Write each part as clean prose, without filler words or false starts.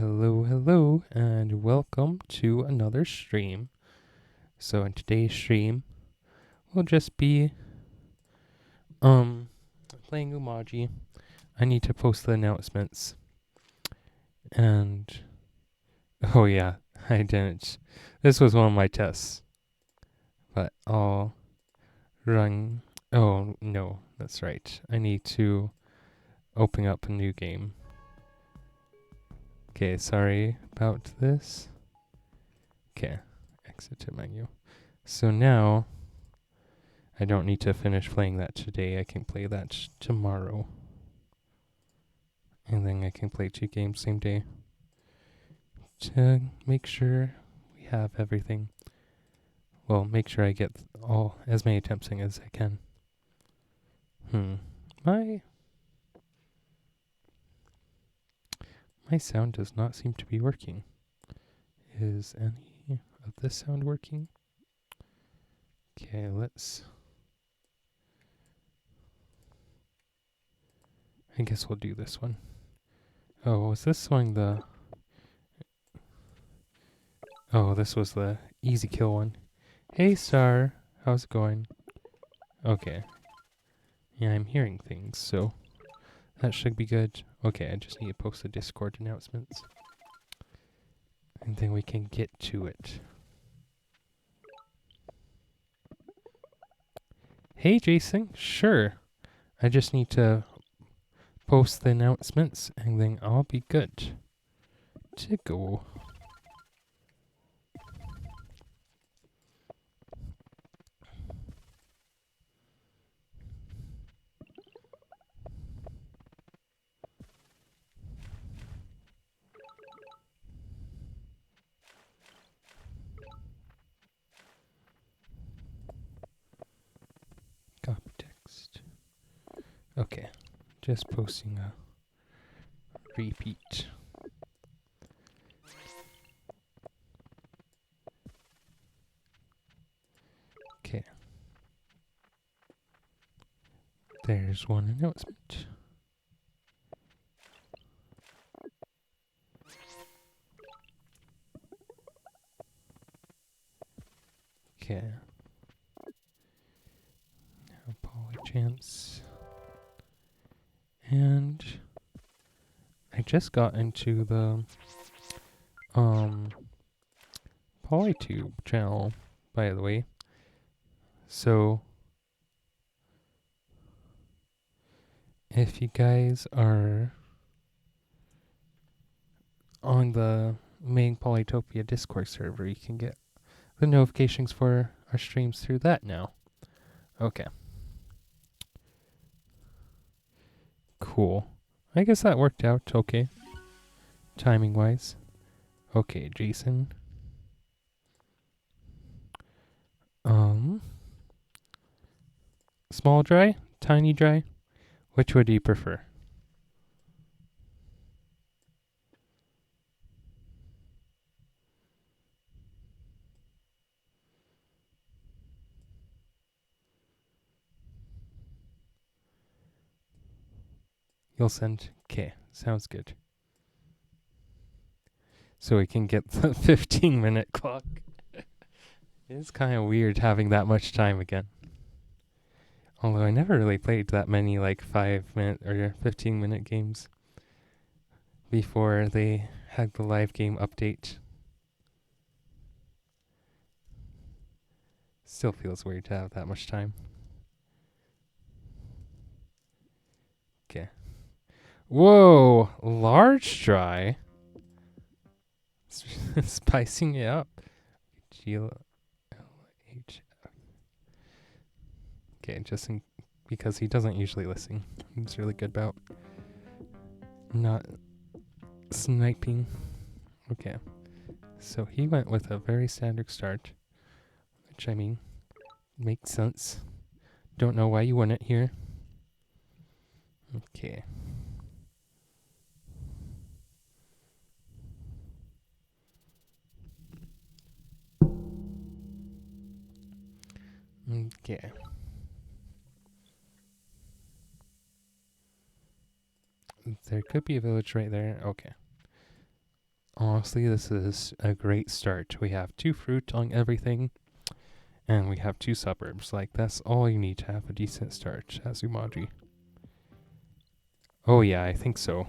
Hello, and welcome to another stream. So in today's stream, we'll just be playing Oumaji. I need to post the announcements. And oh yeah, I didn't. This was one of my tests. But I'll run. Oh no, that's right. I need to open up a new game. Okay, sorry about this. Okay, exit to menu. So now I don't need to finish playing that today. I can play that tomorrow. And then I can play 2 games same day to make sure we have everything. Well, make sure I get as many attempts in as I can. My sound does not seem to be working. Is any of this sound working? Okay, I guess we'll do this one. Oh, was this one Oh, this was the easy kill one. Hey, Star. How's it going? Okay. Yeah, I'm hearing things, so that should be good. Okay, I just need to post the Discord announcements. And then we can get to it. Hey, Jason. Sure. I just need to post the announcements, and then I'll be good to go. Copy text. Okay, just posting a repeat. Okay. There's one announcement. Okay. Now Polychamps. And I just got into the Polytube channel, by the way. So if you guys are on the main Polytopia Discord server, you can get the notifications for our streams through that now. Okay. Cool. I guess that worked out okay. Timing wise. Okay, Jason. Small dry? Tiny dry? Which would you prefer? You'll send? Okay, sounds good. So we can get the 15-minute clock. It's kind of weird having that much time again. Although I never really played that many 5-minute or 15-minute games before they had the live game update. Still feels weird to have that much time. Okay. Whoa! Large dry? Spicing it up. GLH. Okay, because he doesn't usually listen. He's really good about not sniping. Okay. So he went with a very standard start, which I mean, makes sense. Don't know why you wouldn't here. Okay. Okay. There could be a village right there. Okay. honestly, this is a great start. We have 2 fruit on everything, and we have 2 suburbs. Like, that's all you need to have a decent start as Oumaji. Oh yeah, I think so.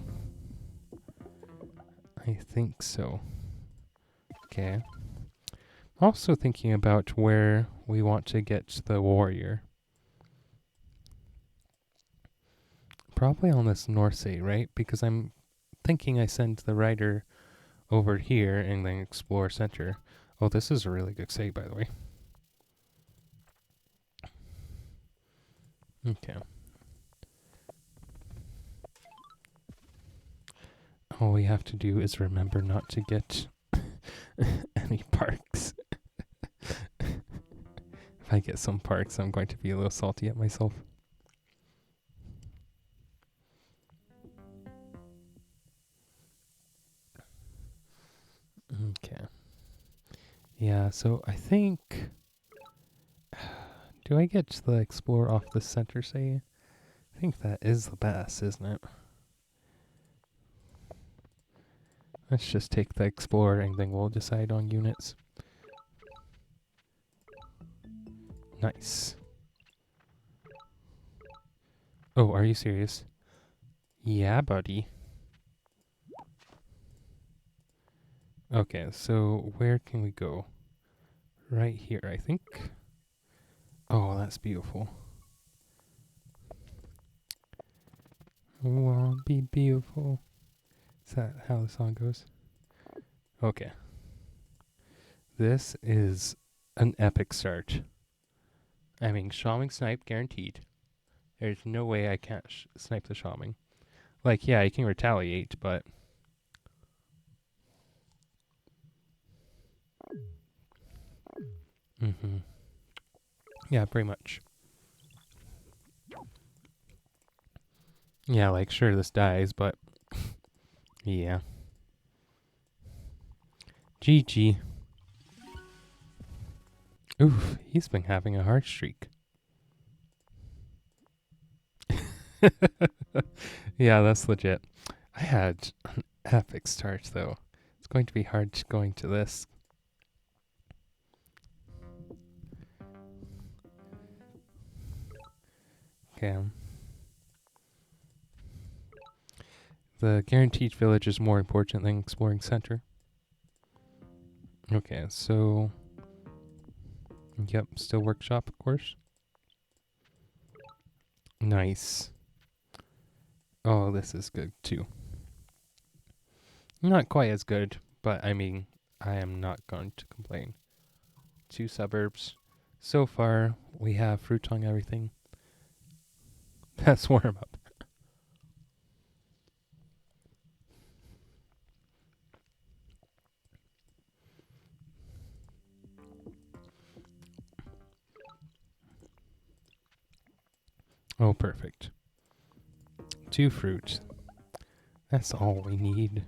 I think so. Okay. Also thinking about where we want to get the warrior. Probably on this north side, right? Because I'm thinking I send the rider over here and then explore center. Oh, this is a really good save, by the way. Okay. All we have to do is remember not to get any parks. If I get some parks, I'm going to be a little salty at myself. Okay. Yeah, so I think... Do I get the explore off the center, say? I think that is the best, isn't it? Let's just take the explorer and then we'll decide on units. Nice. Oh, are you serious? Yeah, buddy. Okay, so where can we go? Right here, I think. Oh, that's beautiful. Won't be beautiful. Is that how the song goes? Okay. This is an epic start. I mean, Shaming snipe guaranteed. There's no way I can't snipe the Shaming. Like, yeah, I can retaliate, but... Mm-hmm. Yeah, pretty much. Yeah, like, sure, this dies, but... yeah. GG. Oof, he's been having a hard streak. Yeah, that's legit. I had an epic start, though. It's going to be hard going to this. Okay. The guaranteed village is more important than exploring center. Okay, so... Yep, still workshop, of course. Nice. Oh, this is good, too. Not quite as good, but I mean, I am not going to complain. 2 suburbs. So far, we have fruit on everything. That's warm up. Oh, perfect. 2 fruit. That's all we need.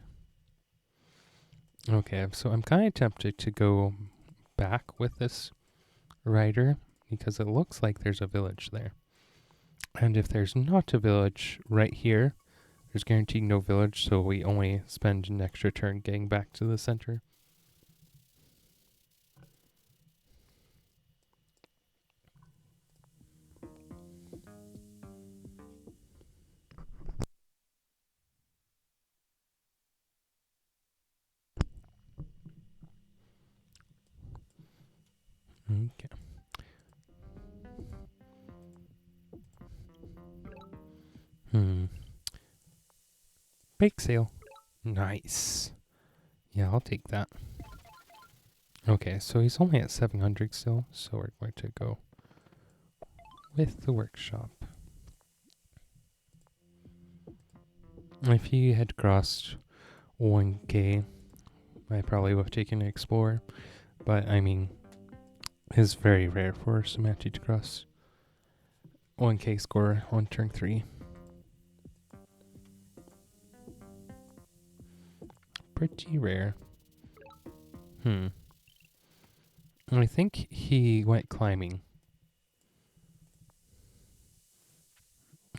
Okay, so I'm kind of tempted to go back with this rider because it looks like there's a village there. And if there's not a village right here, there's guaranteed no village, so we only spend an extra turn getting back to the center. Okay. Bake sale. Nice. Yeah, I'll take that. Okay, so he's only at 700 still, so we're going to go with the workshop. If he had crossed 1k, I probably would have taken an Explorer, but I mean, it's very rare for Samantha to cross 1k score on turn 3. Pretty rare. I think he went climbing.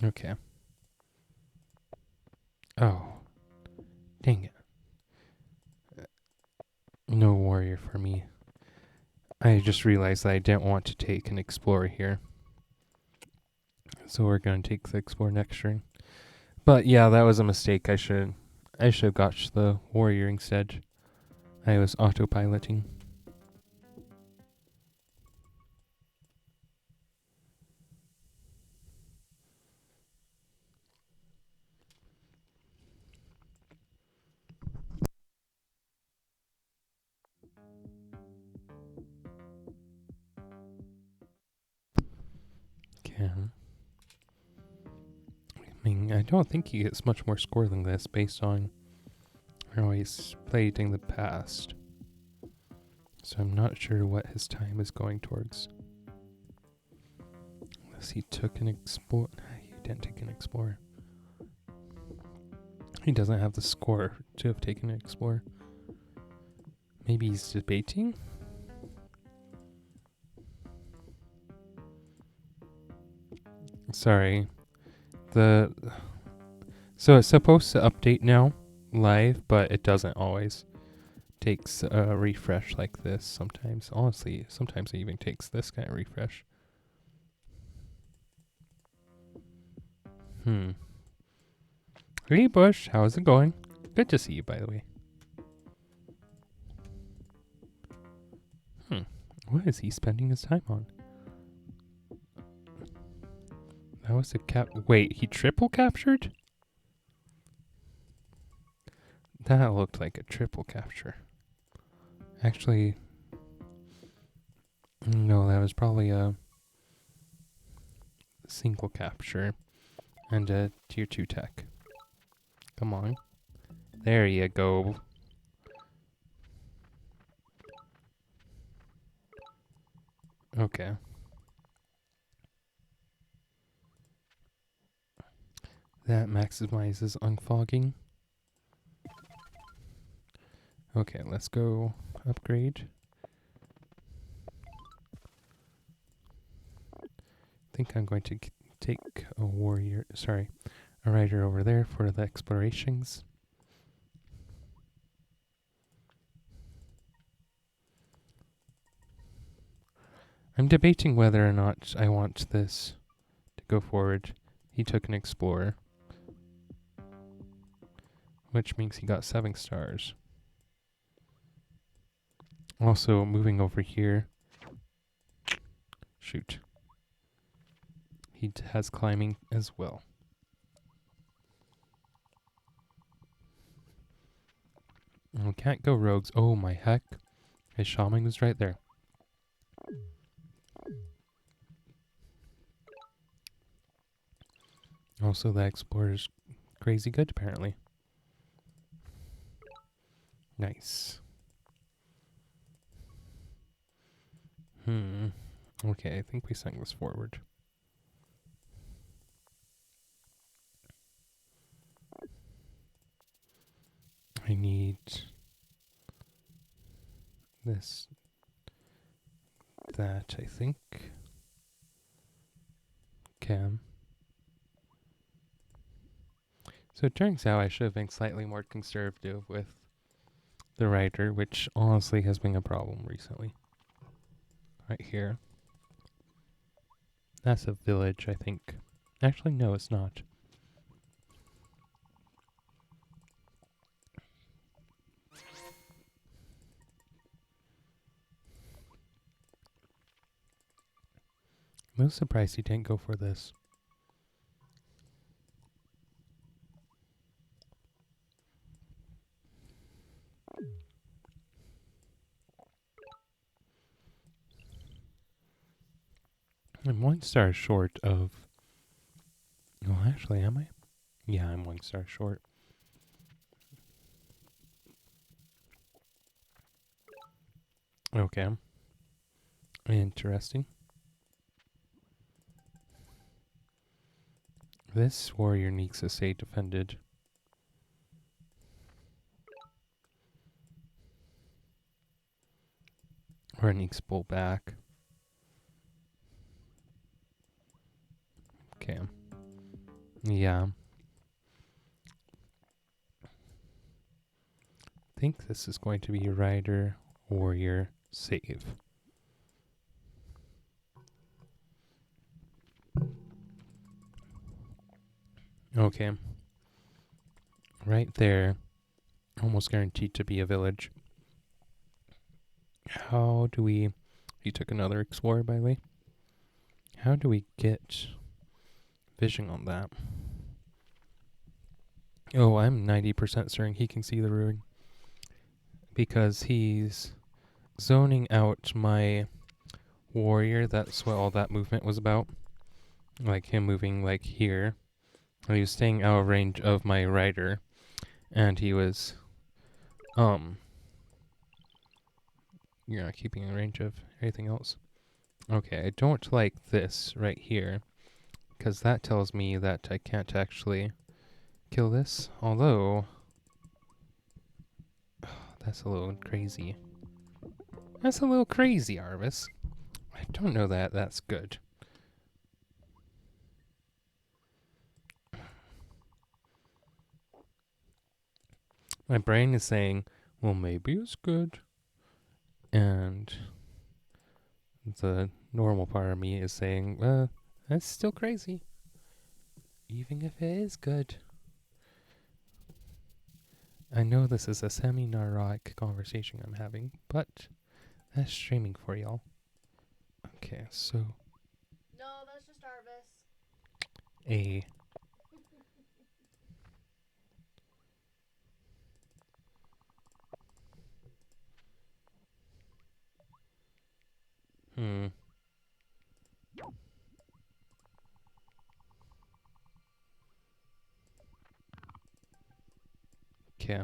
Okay. Oh. Dang it. No warrior for me. I just realized that I didn't want to take an explorer here. So we're going to take the explorer next turn. But yeah, that was a mistake. I should have got the warrior instead. I was autopiloting. Okay. I mean, I don't think he gets much more score than this based on how he's played in the past. So I'm not sure what his time is going towards. Unless he took an explorer. He didn't take an explorer. He doesn't have the score to have taken an explorer. Maybe he's debating? Sorry. So it's supposed to update now live, but it doesn't always. Takes a refresh like this sometimes. Honestly, sometimes it even takes this kind of refresh. Hey Bush, how's it going? Good to see you, by the way. What is he spending his time on? That was a wait, he triple captured? That looked like a triple capture. Actually, no, that was probably a single capture and a tier 2 tech. Come on. There you go. Okay. That maximizes unfogging. Okay, let's go upgrade. I think I'm going to take a rider over there for the explorations. I'm debating whether or not I want this to go forward. He took an explorer, which means he got 7 stars. Also, moving over here. Shoot. He has climbing as well. We can't go rogues. Oh my heck. His shaman was right there. Also, the explorer's crazy good, apparently. Nice. Okay, I think we sent this forward. I need this, that, I think. Cam. So it turns out I should have been slightly more conservative with the writer, which honestly has been a problem recently. Right here. That's a village, I think. Actually, no, it's not. I'm surprised he didn't go for this. I'm 1 star short of... Well, actually, am I? Yeah, I'm 1 star short. Okay. Interesting. This warrior needs to stay defended. Or it needs to pull back. Okay. Yeah. I think this is going to be a rider warrior save. Okay. Right there. Almost guaranteed to be a village. How do we... He took another explorer, by the way. How do we get vision on that? Oh, I'm 90% certain he can see the ruin. Because he's zoning out my warrior. That's what all that movement was about. Like him moving like here. And he was staying out of range of my rider. And he was... You're not keeping in range of anything else. Okay, I don't like this right here. Because that tells me that I can't actually kill this. Although... that's a little crazy. That's a little crazy, Arvis. I don't know that that's good. My brain is saying, well, maybe it's good. And the normal part of me is saying, that's still crazy. Even if it is good. I know this is a semi-neurotic conversation I'm having, but that's streaming for y'all. Okay, so... No, that's just Arvis. A... Okay.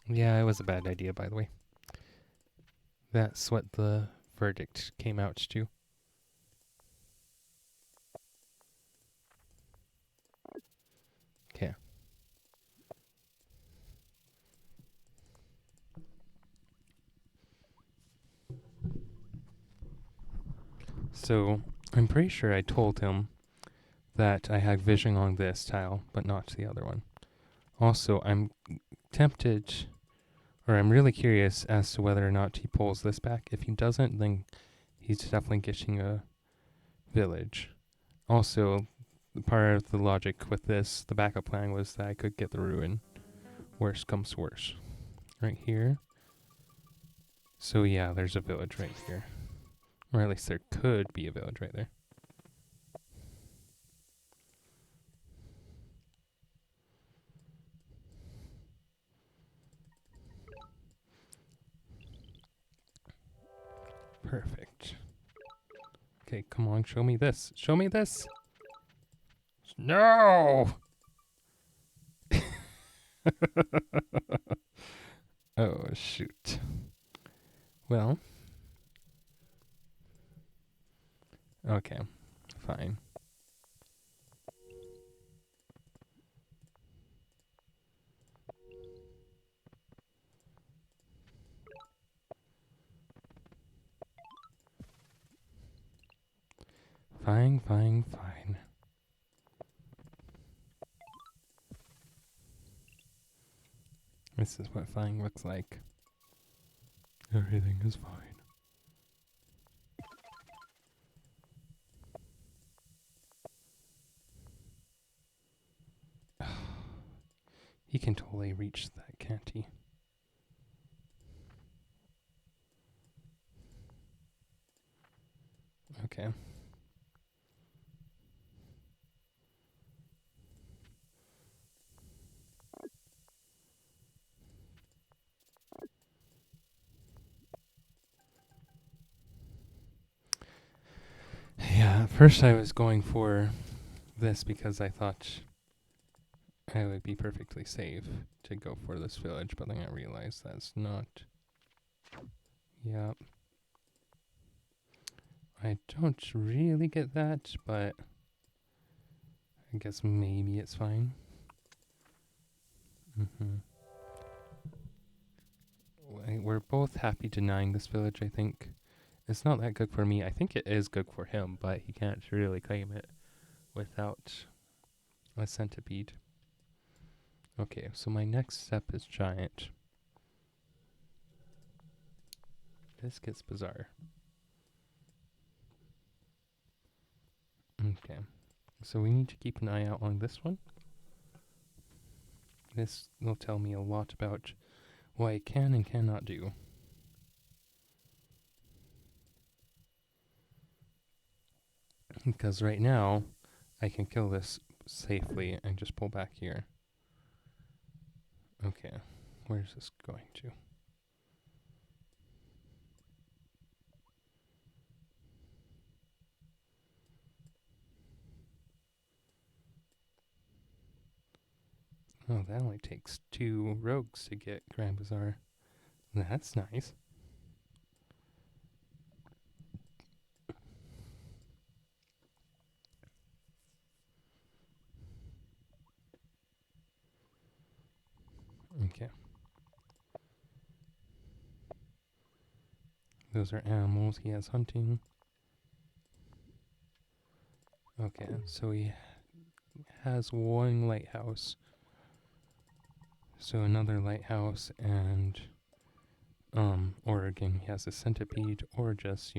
Yeah, it was a bad idea, by the way. That's what the verdict came out to. Okay. So, I'm pretty sure I told him that I had vision on this tile, but not the other one. Also, I'm tempted, or I'm really curious as to whether or not he pulls this back. If he doesn't, then he's definitely getting a village. Also, part of the logic with this, the backup plan was that I could get the ruin. Worst comes to worst. Right here. So yeah, there's a village right here. Or at least there could be a village right there. Perfect. Okay, come on, show me this. Show me this! No! Oh, shoot. Well. Okay, fine. Fine, fine, fine. This is what fine looks like. Everything is fine. He can totally reach that, can't he? Okay. Yeah, at first I was going for this because I thought I would be perfectly safe to go for this village, but then I realized that's not. Yep. I don't really get that, but I guess maybe it's fine. We're both happy denying this village, I think. It's not that good for me. I think it is good for him, but he can't really claim it without a centipede. Okay, so my next step is giant. This gets bizarre. Okay, so we need to keep an eye out on this one. This will tell me a lot about what I can and cannot do. Because right now, I can kill this safely and just pull back here. Okay, where's this going to? Oh, that only takes 2 rogues to get Grand Bazaar. That's nice. Okay. Those are animals. He has hunting. Okay, so he has 1 lighthouse. So another lighthouse and Oregon. He has a centipede or just,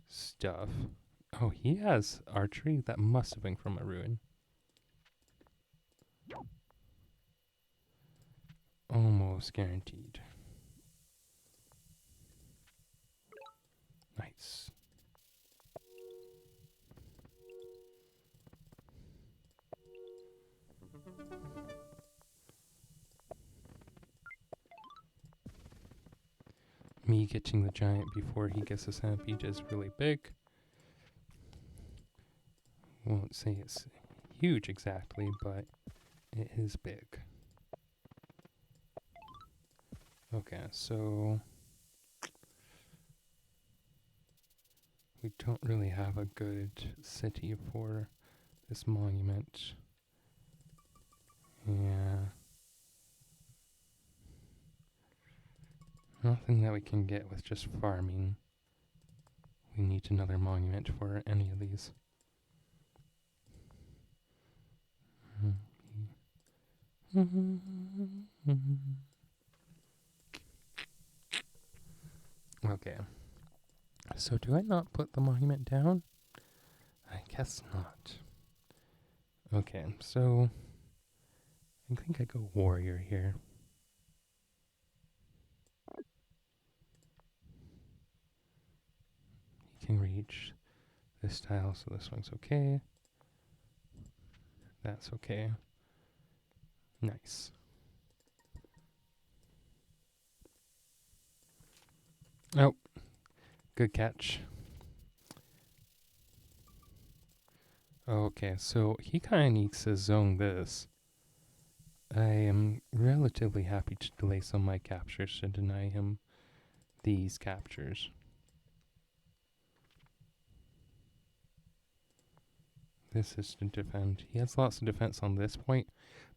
stuff. Oh, he has archery? That must have been from a ruin. Almost guaranteed. Nice. Me getting the giant before he gets the centipede is really big. Won't say it's huge exactly, but it is big. Okay, so we don't really have a good city for this monument. Yeah. Nothing that we can get with just farming. We need another monument for any of these. Okay. So do I not put the monument down? I guess not. Okay, so I think I go warrior here. He can reach this tile, so this one's okay. That's okay. Nice. Oh, good catch. Okay, so he kind of needs to zone this. I am relatively happy to delay some of my captures to deny him these captures. This is to defend. He has lots of defense on this point,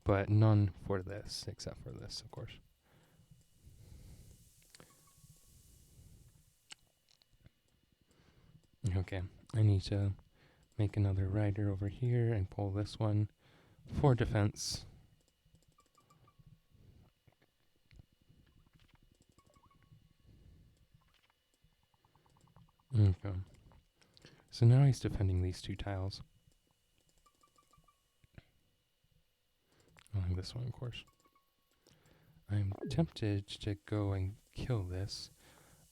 but none for this, except for this, of course. Okay, I need to make another rider over here and pull this one for defense. Okay. So now he's defending these 2 tiles. Along this one, of course. I'm tempted to go and kill this.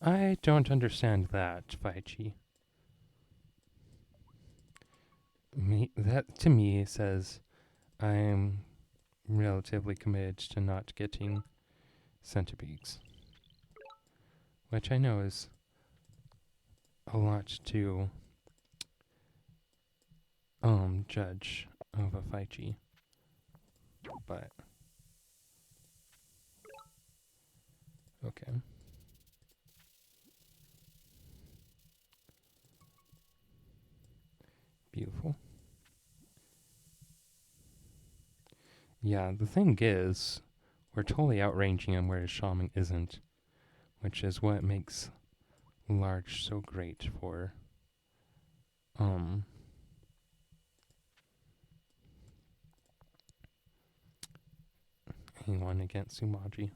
I don't understand that, Faichi. That, to me, says I'm relatively committed to not getting centipedes. Which I know is a lot to judge of a Faichi. But okay. Beautiful. Yeah, the thing is, we're totally outranging him where his shaman isn't, which is what makes large so great for anyone against Oumaji.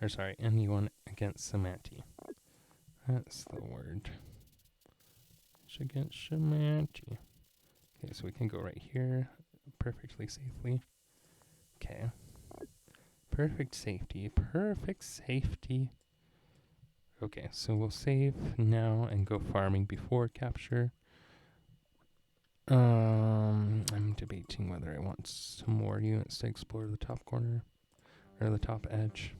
Or sorry, anyone against Samanti. That's the word. It's against Samanti. Okay, so we can go right here perfectly safely. Okay. Perfect safety. Perfect safety. Okay, so we'll save now and go farming before capture. I'm debating whether I want some more units to explore the top corner or the top edge.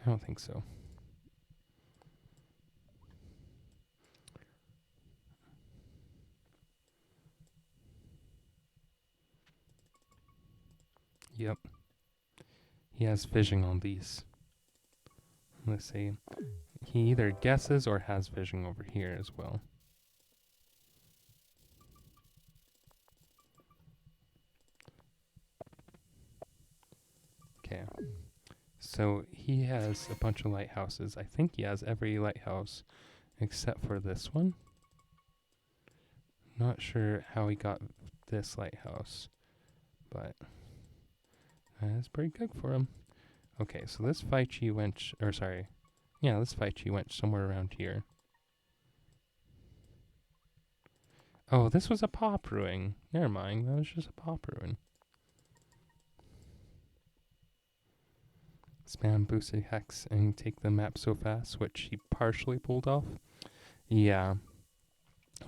I don't think so. Yep. He has vision on these. Let's see. He either guesses or has vision over here as well. Okay. So he has a bunch of lighthouses. I think he has every lighthouse except for this one. Not sure how he got this lighthouse, but that's pretty good for him. Okay, so this Faichi wench, or sorry, yeah, this Faichi went somewhere around here. Oh, this was a pop ruin. Never mind, that was just a pop ruin. Spam boosted hex and take the map so fast, which he partially pulled off. Yeah,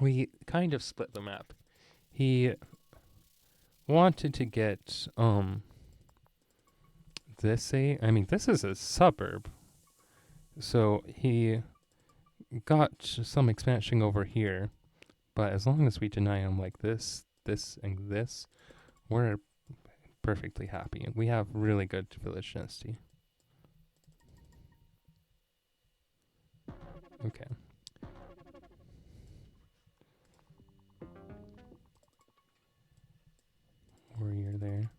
we kind of split the map. He wanted to get this this is a suburb. So he got some expansion over here, but as long as we deny him like this, this, and this, we're perfectly happy. We have really good village density. Okay. Warrior there.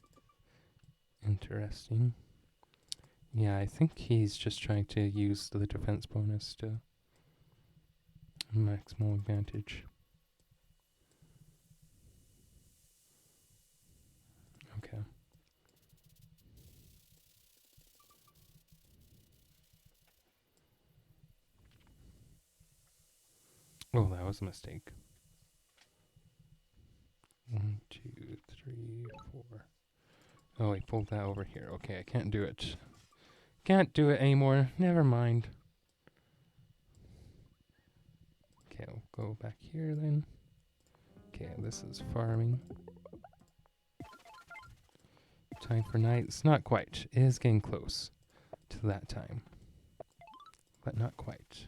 Interesting. Yeah, I think he's just trying to use the defense bonus to maximal advantage. Okay. Oh, that was a mistake. 1, 2, 3, 4. Oh, I pulled that over here. Okay, I can't do it. Can't do it anymore. Never mind. Okay, I'll go back here then. Okay, this is farming. Time for night. It's not quite. It is getting close to that time. But not quite.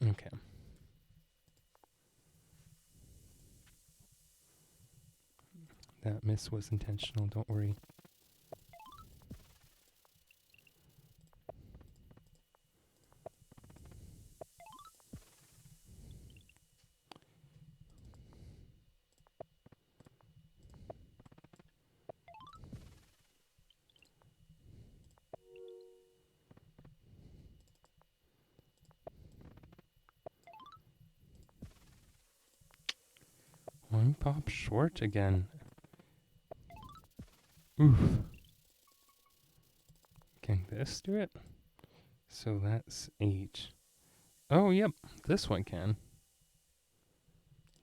Okay. That miss was intentional, don't worry. One pop short again. Oof. Can this do it? So that's 8. Oh, yep. This one can.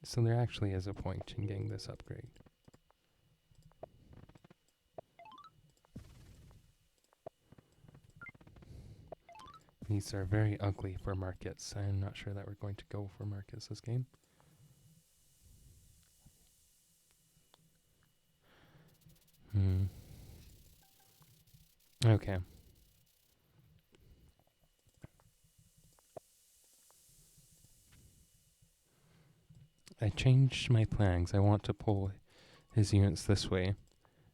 So there actually is a point in getting this upgrade. These are very ugly for markets. I'm not sure that we're going to go for markets this game. Okay. I changed my plans. I want to pull his units this way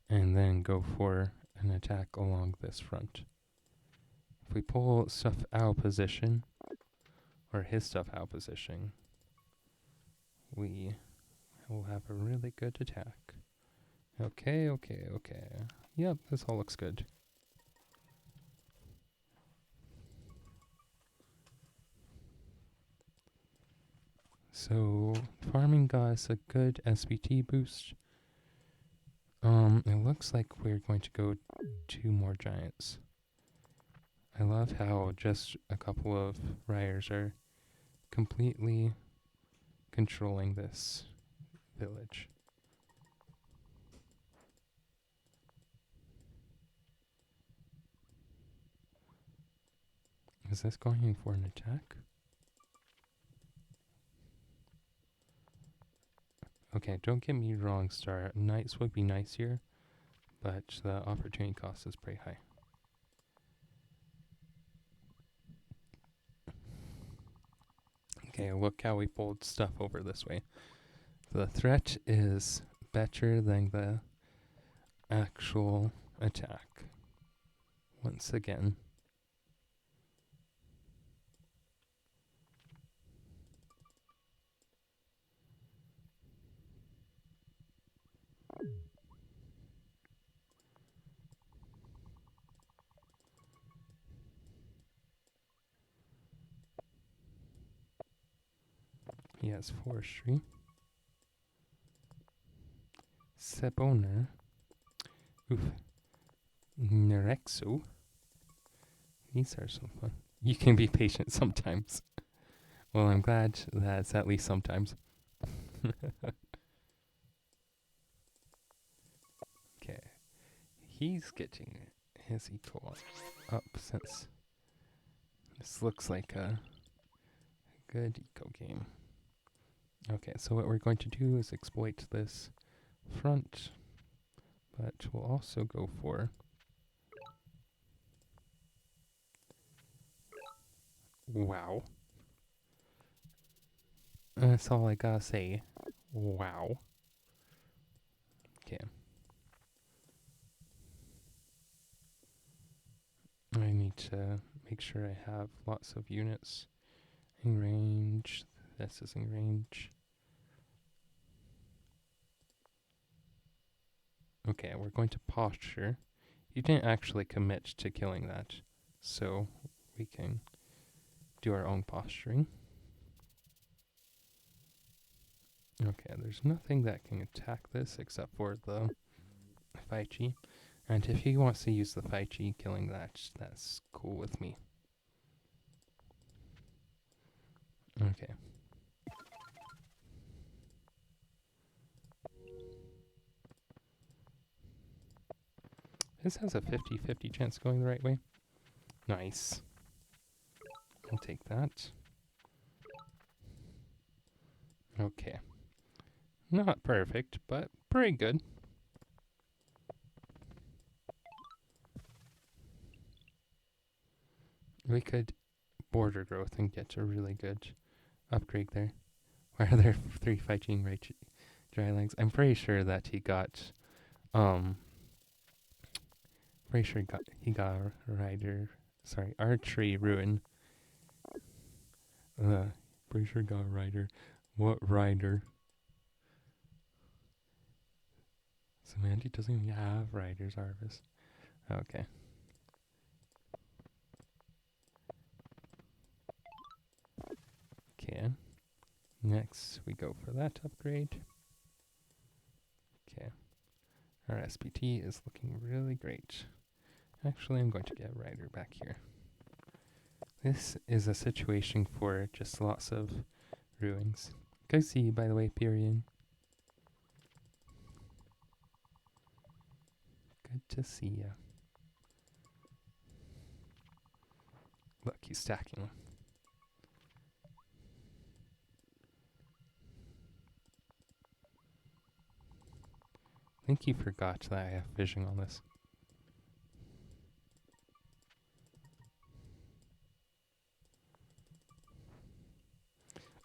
and then go for an attack along this front. If we pull stuff out of position, or his stuff out of position, we will have a really good attack. Okay. Yep, this all looks good. So, farming got us a good SBT boost. It looks like we're going to go 2 more giants. I love how just a couple of riders are completely controlling this village. Is this going for an attack? Okay, don't get me wrong, Star. Knights would be nice here, but the opportunity cost is pretty high. Okay, look how we pulled stuff over this way. The threat is better than the actual attack. Once again. He has forestry. Sebona. Oof. Nerexo. These are some fun. You can be patient sometimes. Well, I'm glad that's at least sometimes. Okay. He's getting his eco up since this looks like a good eco game. Okay, so what we're going to do is exploit this front, but we'll also go for wow. That's all I gotta say. Wow. Okay. I need to make sure I have lots of units in range. This is in range. Okay, we're going to posture. You didn't actually commit to killing that, so we can do our own posturing. Okay, there's nothing that can attack this except for the Faichi. And if he wants to use the Faichi, killing that's cool with me. Okay. This has a 50-50 chance going the right way. Nice. I'll take that. Okay. Not perfect, but pretty good. We could border growth and get a really good upgrade there. Why are there 3 fighting dry legs? I'm pretty sure that he got, pretty sure he got archery ruin. Pretty sure got rider. What rider? Samantha doesn't even have rider's harvest. Okay. Okay. Next, we go for that upgrade. Okay. Our SPT is looking really great. Actually, I'm going to get rider back here. This is a situation for just lots of ruins. Good to see you, by the way, Pyrian. Good to see ya. Look, he's stacking them. I think he forgot that I have vision on this.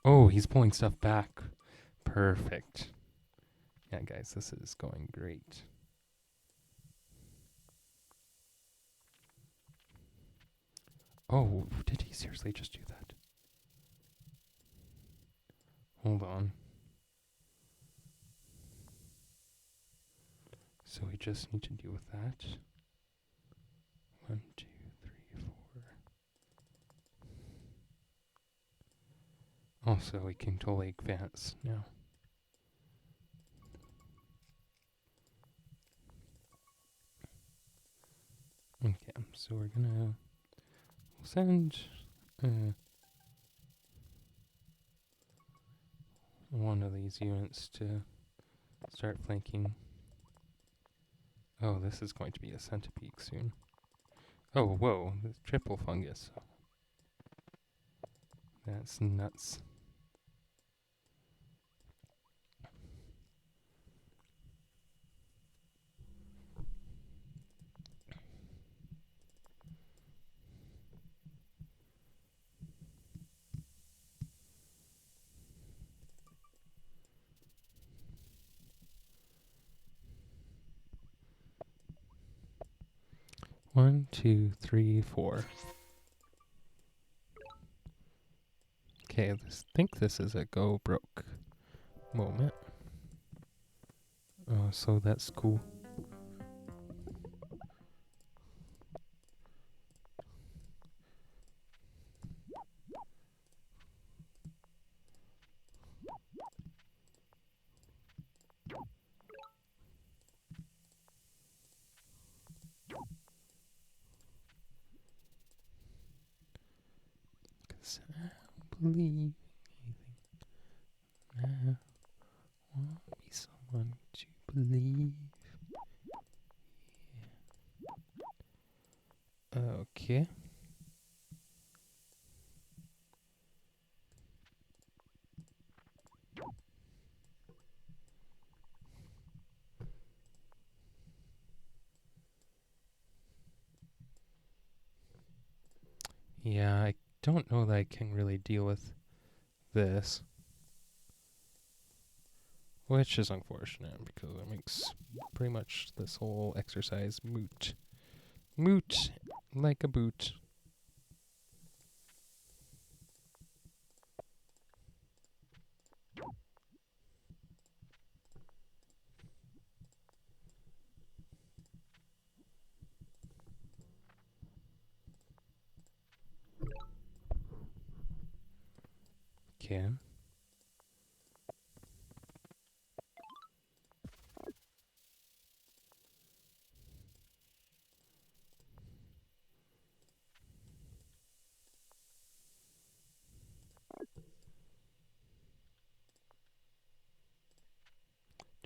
Oh, he's pulling stuff back. Perfect. Yeah, guys, this is going great. Oh, did he seriously just do that? Hold on. So we just need to deal with that. 1, 2, 3, 4. Also, we can totally advance now. So we're gonna send one of these units to start flanking. Oh, this is going to be a centipede soon. Oh, whoa, the triple fungus. That's nuts. One, two, three, four. Okay, think this is a go broke moment. Oh, so that's cool. Cause I don't believe anything. I want me someone to believe. Okay. Yeah, I don't know that I can really deal with this. Which is unfortunate because it makes pretty much this whole exercise moot. Moot like a boot. Okay.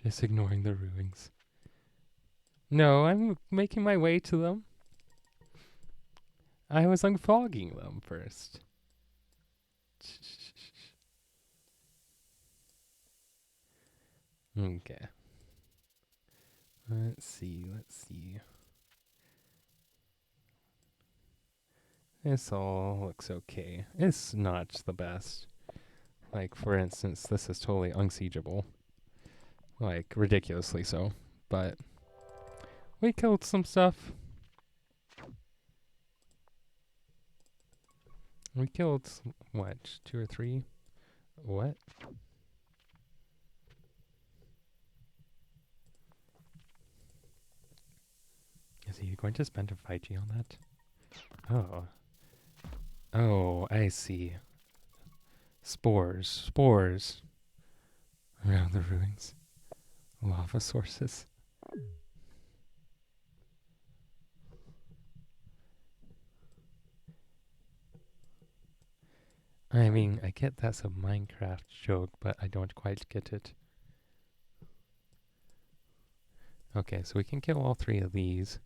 Just ignoring the ruins. No, I'm making my way to them. I was unfogging them first. Okay. Let's see. This all looks okay. It's not the best. Like, for instance, this is totally unsiegeable. Like, ridiculously so. But we killed some stuff. We killed, what, 2 or 3? What? Is he going to spend a 5G on that? Oh. Oh, I see. Spores around the ruins. Lava sources. I mean, I get that's a Minecraft joke, but I don't quite get it. Okay, so we can kill all 3 of these.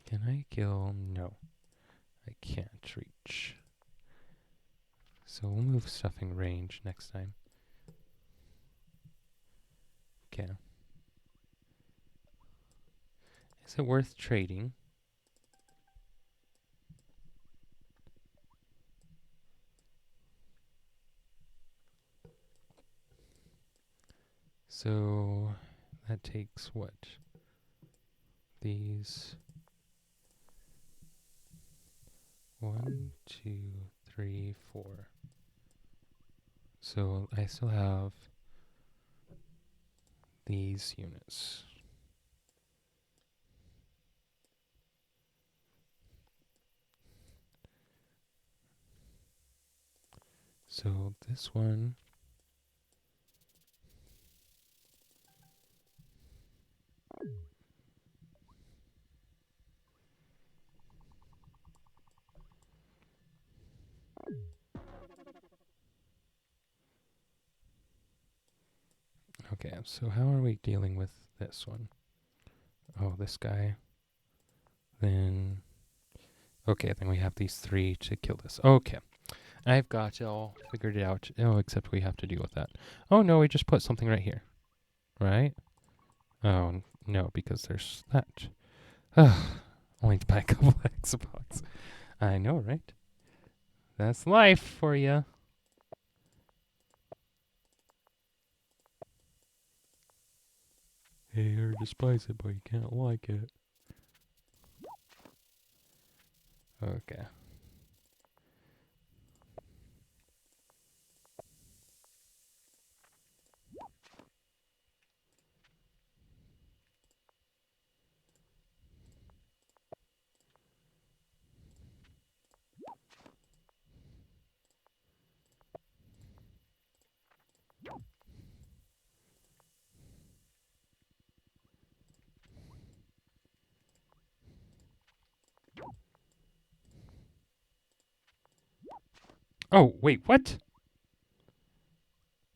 Can I kill? No. I can't reach. So we'll move stuffing range next time. Okay. Is it worth trading? So that takes what? These 1, 2, 3, 4. So I still have these units. So this one, Okay, so how are we dealing with this one? Oh, this guy. Then... Okay, then we have these 3 to kill this. Okay. I've got it all figured out. Oh, except we have to deal with that. Oh, no, we just put something right here. Right? Oh, no, because there's that. Only to buy a couple Xbox. I know, right? That's life for you. Hey, you despise it, but you can't like it. Okay. Oh, wait, what?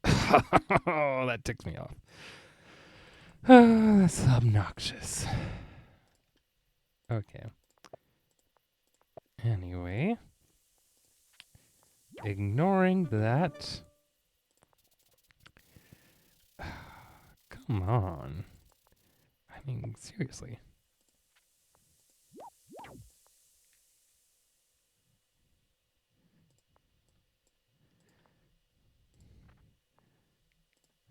Oh, that ticks me off. Oh, that's obnoxious. Okay. Anyway. Ignoring that. Come on. I mean, seriously.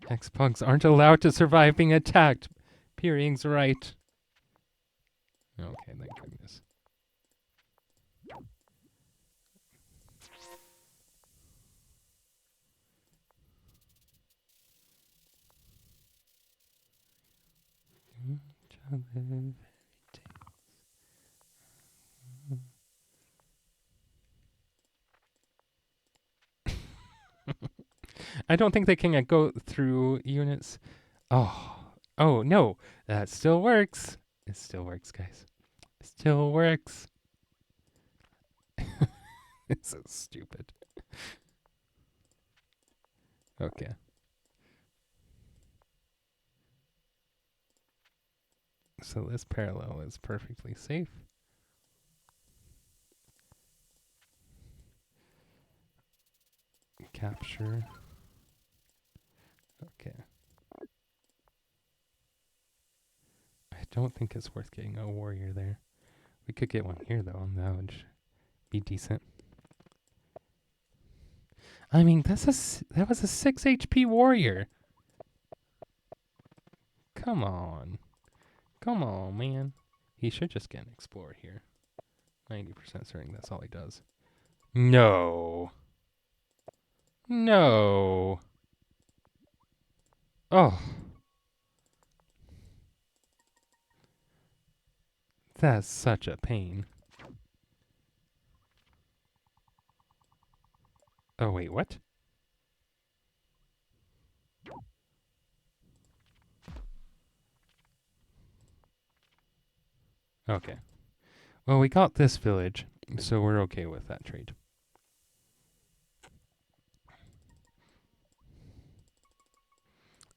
X-Pugs aren't allowed to survive being attacked. Peering's right. Okay, thank goodness. I don't think they can go through units. Oh no, that still works. It still works, guys. It still works. It's so stupid. Okay. So this parallel is perfectly safe. Capture. Okay. I don't think it's worth getting a warrior there. We could get one here though, and that would be decent. I mean, that was a 6 HP warrior. Come on. Come on, man. He should just get an explorer here. 90% certain that's all he does. No. No. Oh. That's such a pain. Oh, wait, what? Okay. Well, we got this village, so we're okay with that trade.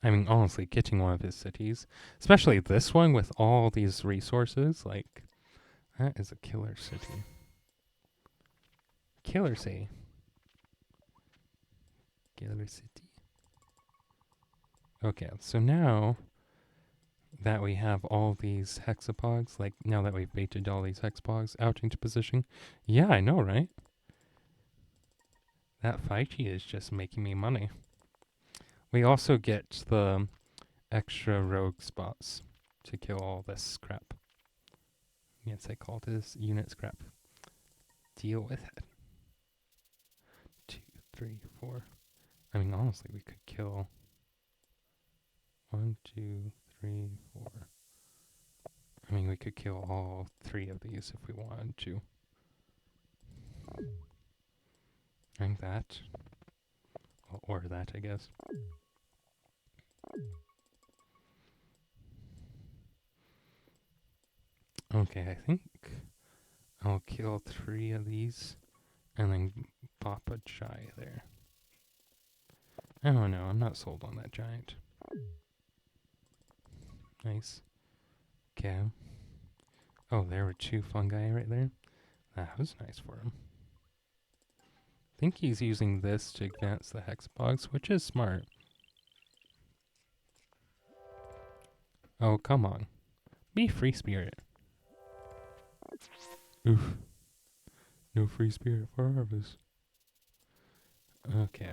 I mean, honestly, getting one of his cities, especially this one with all these resources, like, that is a killer city. Killer city. Killer city. Okay, so now that we have all these hexapods, like now that we've baited all these hexapods out into position, yeah, I know, right? That 5G is just making me money. We also get the extra rogue spots to kill all this crap. Yes, I call this unit scrap. Deal with it. 2, 3, 4. I mean, honestly, we could kill 1, 2, 3, 4. I mean, we could kill all 3 of these if we wanted to. And that. Or that, I guess. Okay, I think I'll kill 3 of these and then pop a Chai there. I don't know, I'm not sold on that giant. Nice. Okay. Oh, there were 2 fungi right there. That was nice for him. I think he's using this to advance the hexbox, which is smart. Oh, come on. Be free spirit. Oof. No free spirit for harvest. Okay.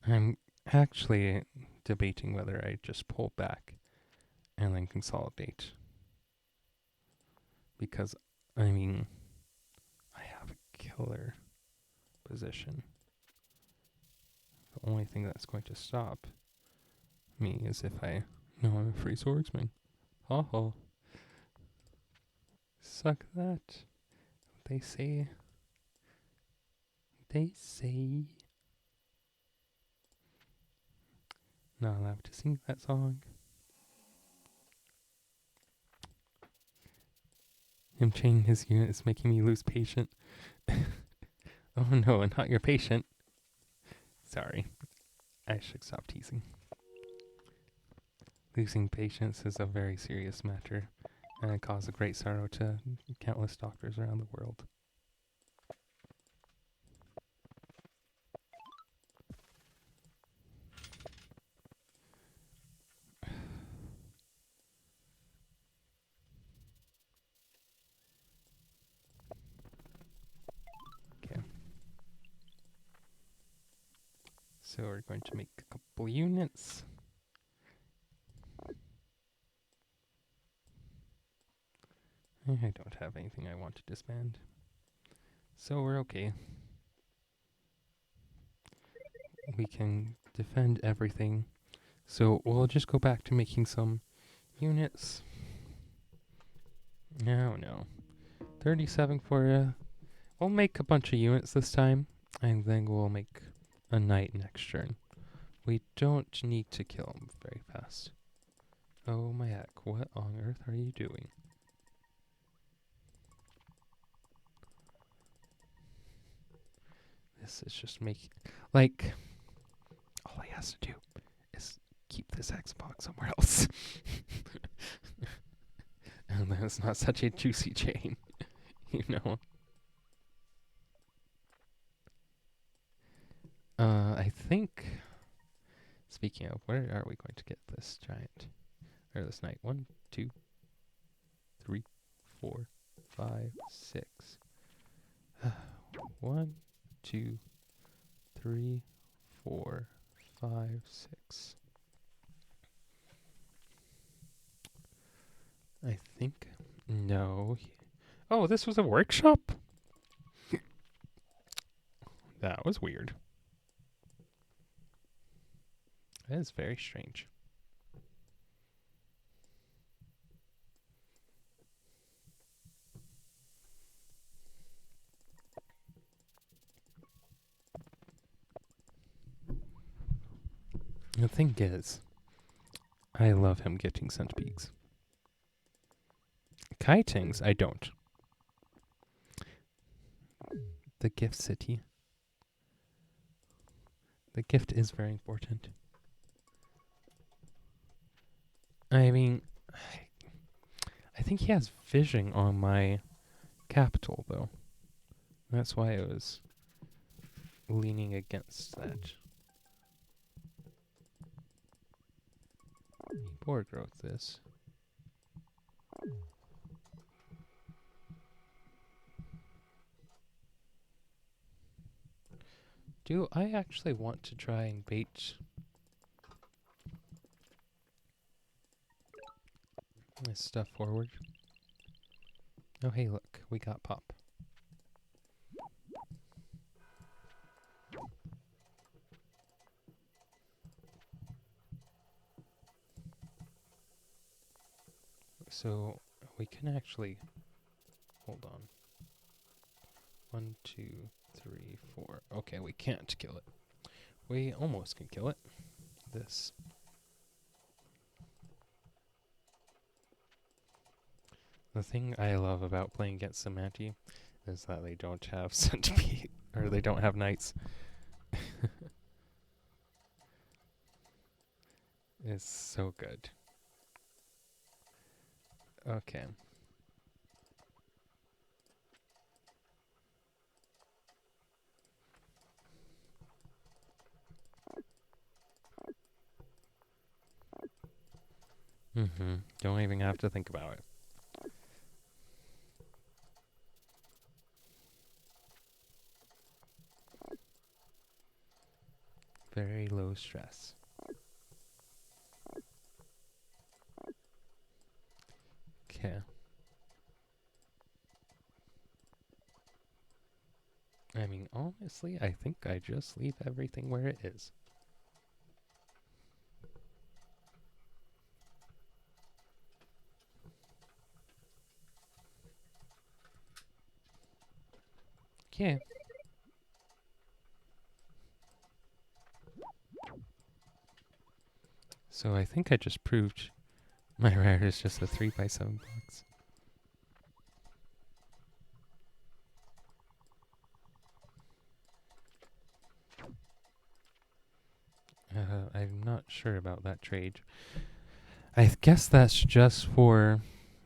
I'm actually debating whether I just pull back and then consolidate. Because, I mean, I have a killer position. The only thing that's going to stop me is if I know I'm a free swordsman. Ha ha. Suck that. They say. They say. Not allowed to sing that song. Him chaining his unit is making me lose patience. Oh no, not your patient. Sorry. I should stop teasing. Losing patience is a very serious matter, and it causes great sorrow to countless doctors around the world. Okay. So we're going to make a couple units. I don't have anything I want to disband. So we're okay. We can defend everything. So we'll just go back to making some units. No. 37 for we'll make a bunch of units this time, and then we'll make a knight next turn. We don't need to kill him very fast. Oh my heck, what on earth are you doing? This is just making... Like, all he has to do is keep this Xbox somewhere else. And then it's not such a juicy chain, you know? I think... Speaking of, where are we going to get this giant? Or this knight? 1, 2, 3, 4, 5, 6. 1, 2, 3, 4, 5, 6. I think... No. Oh, this was a workshop? That was weird. That is very strange. The thing is, I love him getting centipedes. Kitings, I don't. The gift city. The gift is very important. I mean, I think he has vision on my capital, though. That's why I was leaning against that. Board growth this. Do I actually want to try and bait this stuff forward? Oh, hey, look, we got pop. So we can actually hold on. 1, 2, 3, 4. Okay, we can't kill it. We almost can kill it. This. The thing I love about playing against Samanti is that they don't have centipede, or they don't have knights. It's so good. Okay. Don't even have to think about it. Very low stress. Okay. I mean, honestly, I think I just leave everything where it is. Okay. So I think I just proved my rare is just a 3x7 box. I'm not sure about that trade. I guess that's just for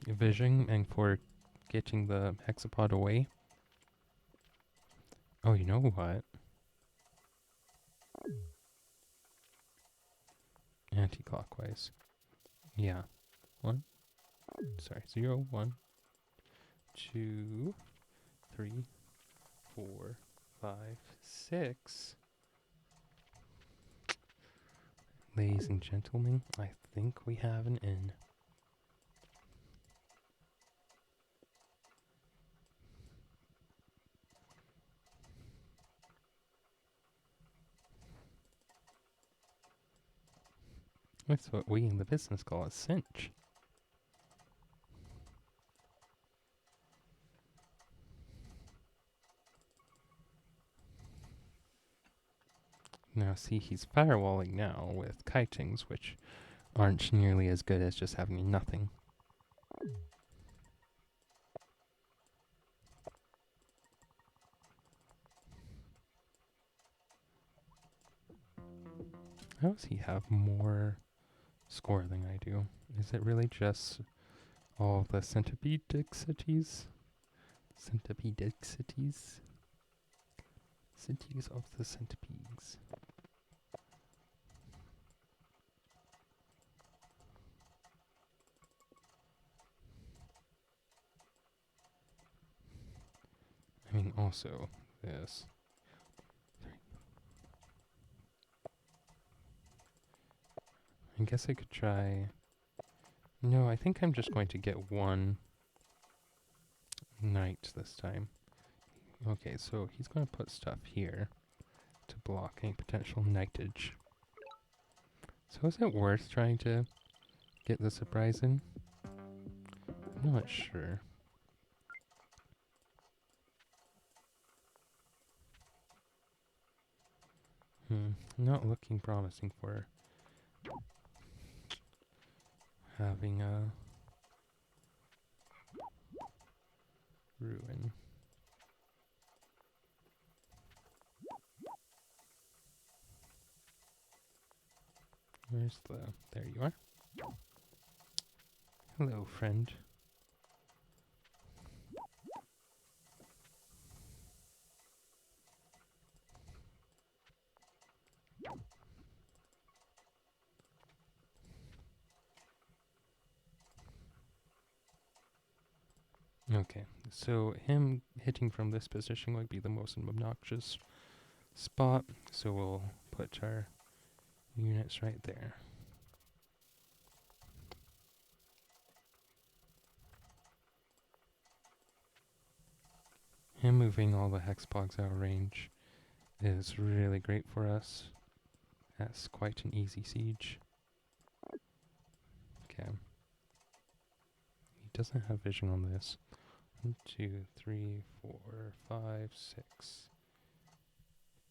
vision and for getting the hexapod away. Oh, you know what? Anti-clockwise. Yeah. 1, sorry, 0, 1, 2, 3, 4, 5, 6. Ladies and gentlemen, I think we have an in. That's what we in the business call a cinch. Now see, he's firewalling now with kitings, which aren't nearly as good as just having nothing. How does he have more score than I do? Is it really just all the centipedexities? Centipedexities? Cities of the centipedes. I mean, also this. I guess I could try. No, I think I'm just going to get one knight this time. Okay, so he's going to put stuff here to block any potential knightage. So is it worth trying to get the surprise in? I'm not sure. Not looking promising for having a ruin. Where's the... There you are. Hello, friend. Okay, so him hitting from this position would be the most obnoxious spot, so we'll put our units right there. Him moving all the hexpogs out of range is really great for us. That's quite an easy siege. Okay. He doesn't have vision on this. 1, 2, 3, 4, 5, 6.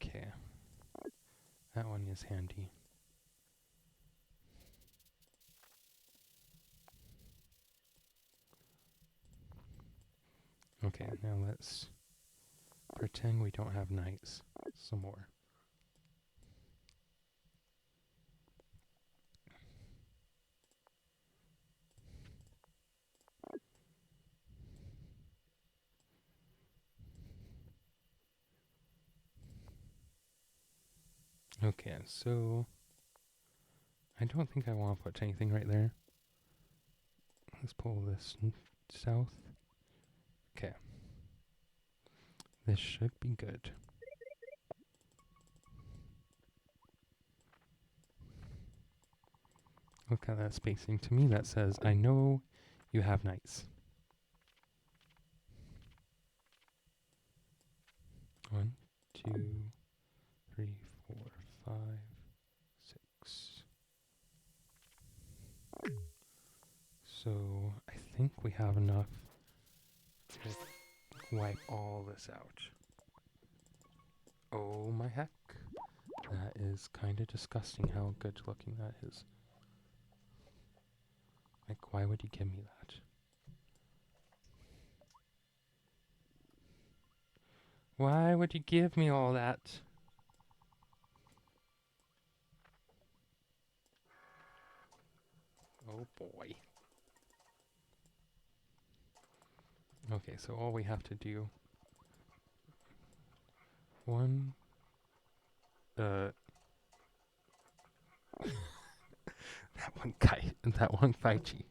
Okay. That one is handy. Okay, now let's pretend we don't have knights some more. Okay, so I don't think I want to put anything right there. Let's pull this south. Okay. This should be good. Look at that spacing. To me, that says, I know you have knights. 1, 2, 3, 4, 5, 6. So I think we have enough to wipe all this out. Oh my heck. That is kind of disgusting how good looking that is. Like, why would you give me that? Why would you give me all that? Oh boy. Okay, so all we have to do... One... that one guy... That one Faichi.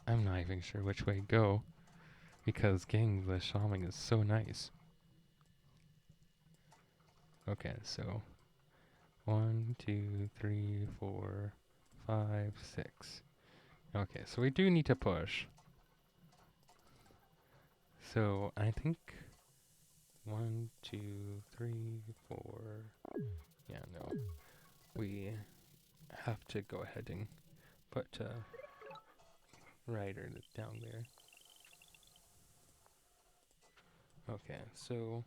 I'm not even sure which way to go. Because getting the shaman is so nice. Okay, so... 1, 2, 3, 4, 5, 6. Okay, so we do need to push. So I think 1, 2, 3, 4. Yeah, no. We have to go ahead and put Rider down there. Okay, so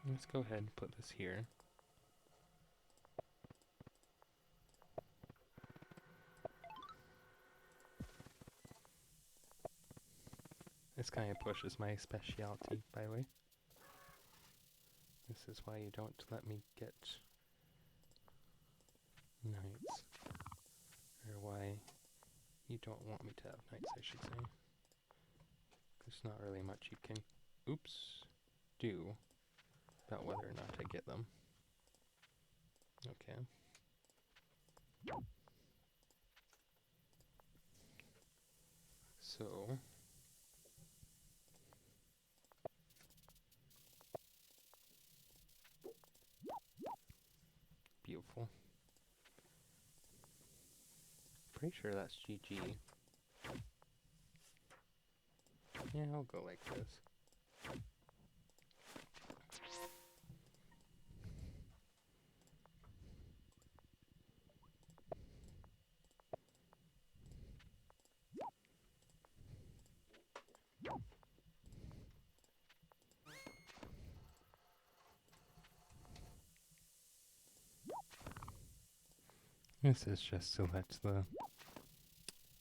let's go ahead and put this here. This kind of push is my specialty, by the way. This is why you don't let me get knights. Or why you don't want me to have knights, I should say. There's not really much you can, do about whether or not I get them. Okay. So... beautiful. Pretty sure that's GG. Yeah, I'll go like this. This is just to let the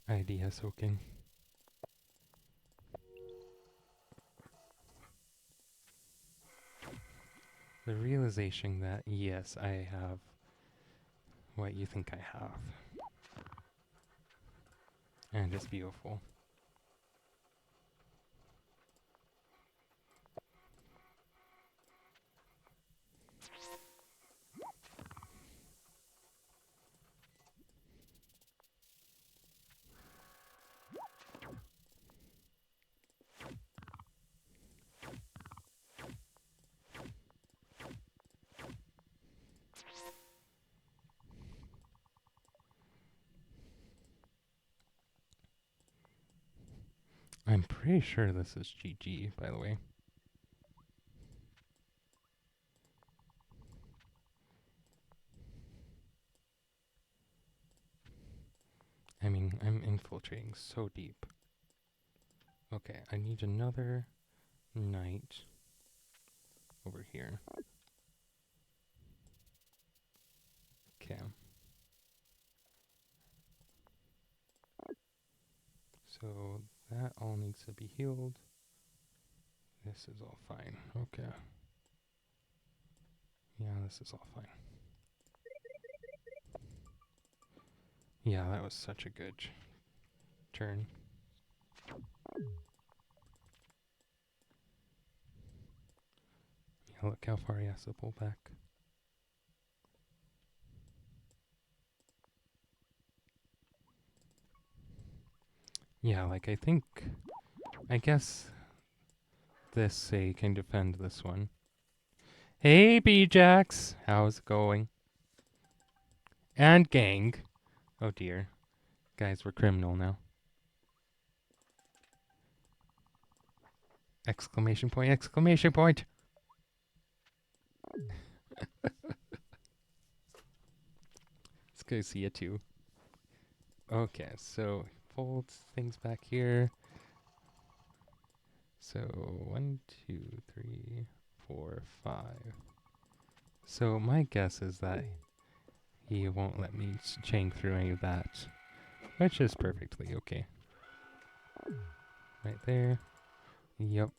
idea soak in. The realization that, yes, I have what you think I have. And it's beautiful. I'm pretty sure this is GG, by the way. I mean, I'm infiltrating so deep. Okay, I need another knight over here. Okay. So that all needs to be healed. This is all fine. Okay. Yeah, this is all fine. Yeah, that was such a good turn. Yeah, look how far he has to pull back. Yeah, like I guess this say can defend this one. Hey, B-Jax! How's it going? And gang. Oh dear. Guys, we're criminal now. Exclamation point, exclamation point! Let's go see it too. Okay, so fold things back here. So 1, 2, 3, 4, 5. So my guess is that he won't let me chain through any of that, which is perfectly okay. Right there. Yep.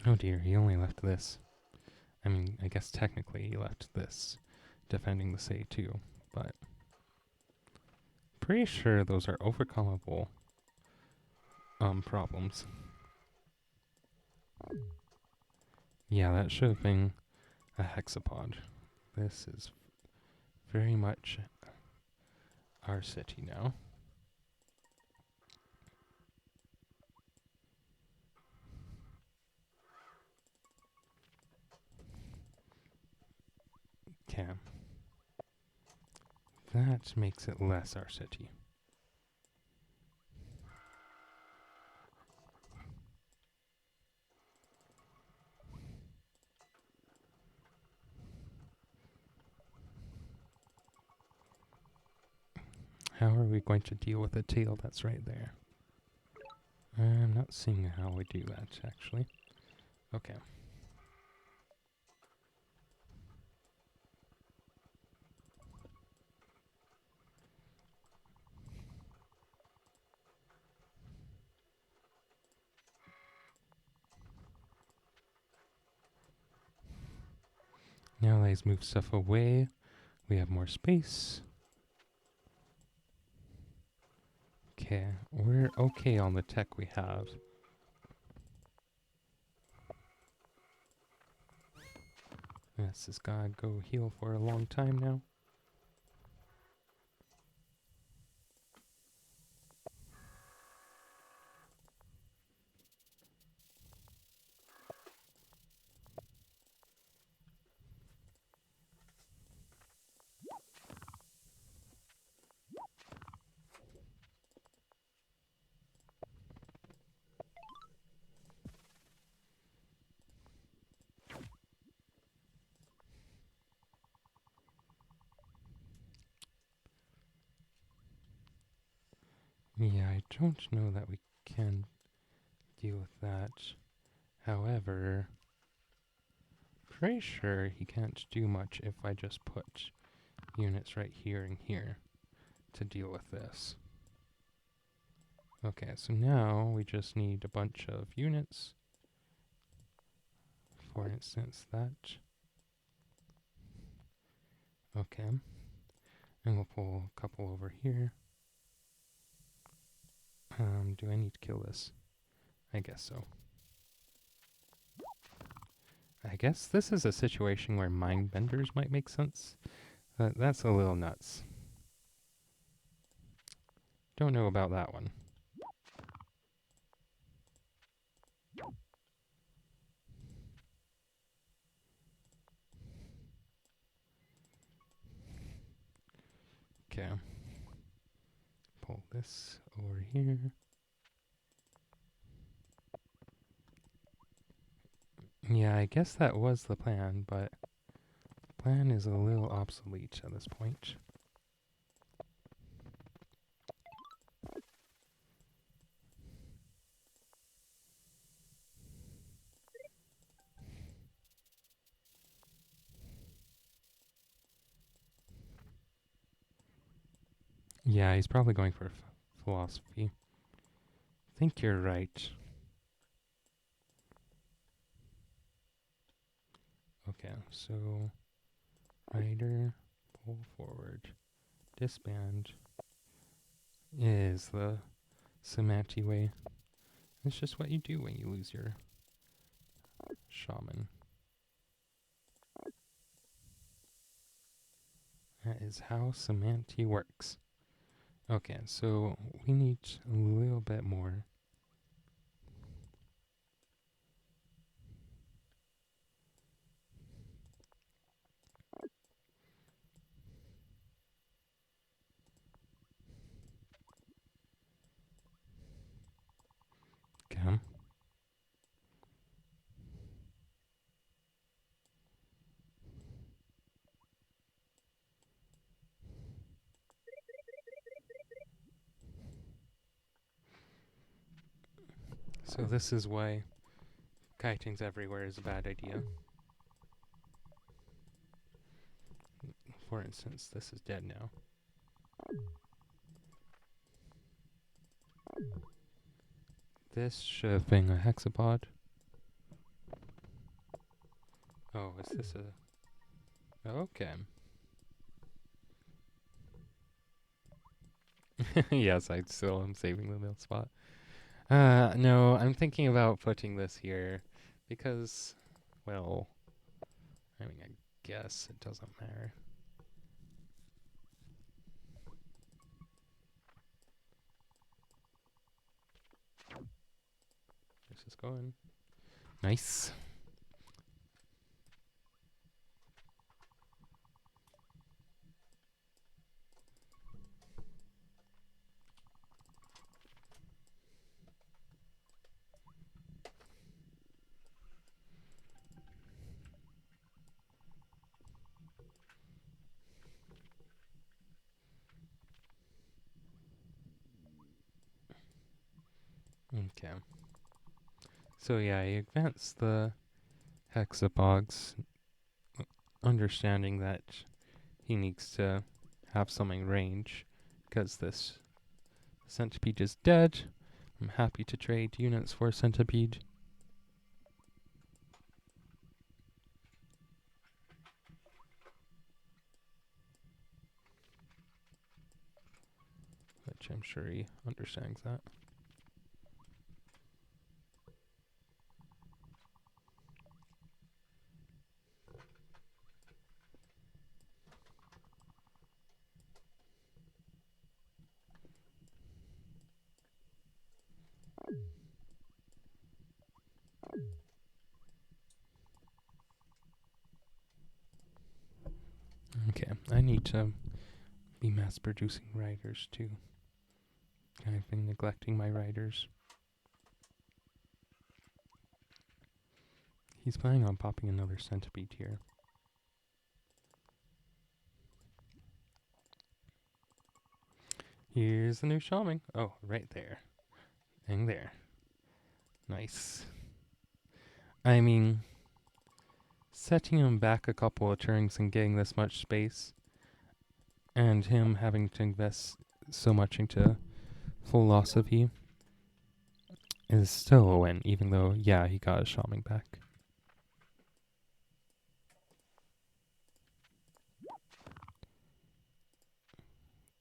Oh dear, he only left this. I mean, I guess technically he left this, defending the say too, but pretty sure those are overcomable problems. Yeah, that should have been a hexapod. This is very much our city now. Okay. That makes it less our city. How are we going to deal with the tail that's right there? I'm not seeing how we do that, actually. Okay. Now let's move stuff away. We have more space. Okay, we're okay on the tech we have. This has gotta go heal for a long time now. Yeah, I don't know that we can deal with that. However, pretty sure he can't do much if I just put units right here and here to deal with this. Okay, so now we just need a bunch of units. For instance, that. Okay. And we'll pull a couple over here. Do I need to kill this? I guess so. I guess this is a situation where mind benders might make sense. That's a little nuts. Don't know about that one. Okay. Pull this over here. Yeah, I guess that was the plan, but the plan is a little obsolete at this point. Yeah, he's probably going for philosophy. I think you're right. Okay, so rider, Pull forward. Disband is the Samanti way. It's just what you do when you lose your shaman. That is how Samanti works. Okay, so we need a little bit more. Okay. So this is why kitings everywhere is a bad idea. For instance, this is dead now. This should have been a hexapod. Oh, is this a... Okay. Yes, I still am saving the mill spot. No, I'm thinking about putting this here because, well, I mean, I guess it doesn't matter. This is going. Nice. Okay. So yeah, I advance the hexapods, understanding that he needs to have something range, because this centipede is dead. I'm happy to trade units for centipede. Which I'm sure he understands that. Okay, I need to be mass producing riders too. I've been neglecting my riders. He's planning on popping another centipede here. Here's the new shaman. Oh, right there. And there. Nice. I mean, setting him back a couple of turns and getting this much space, and him having to invest so much into philosophy is still a win, even though, yeah, he got his shaman back.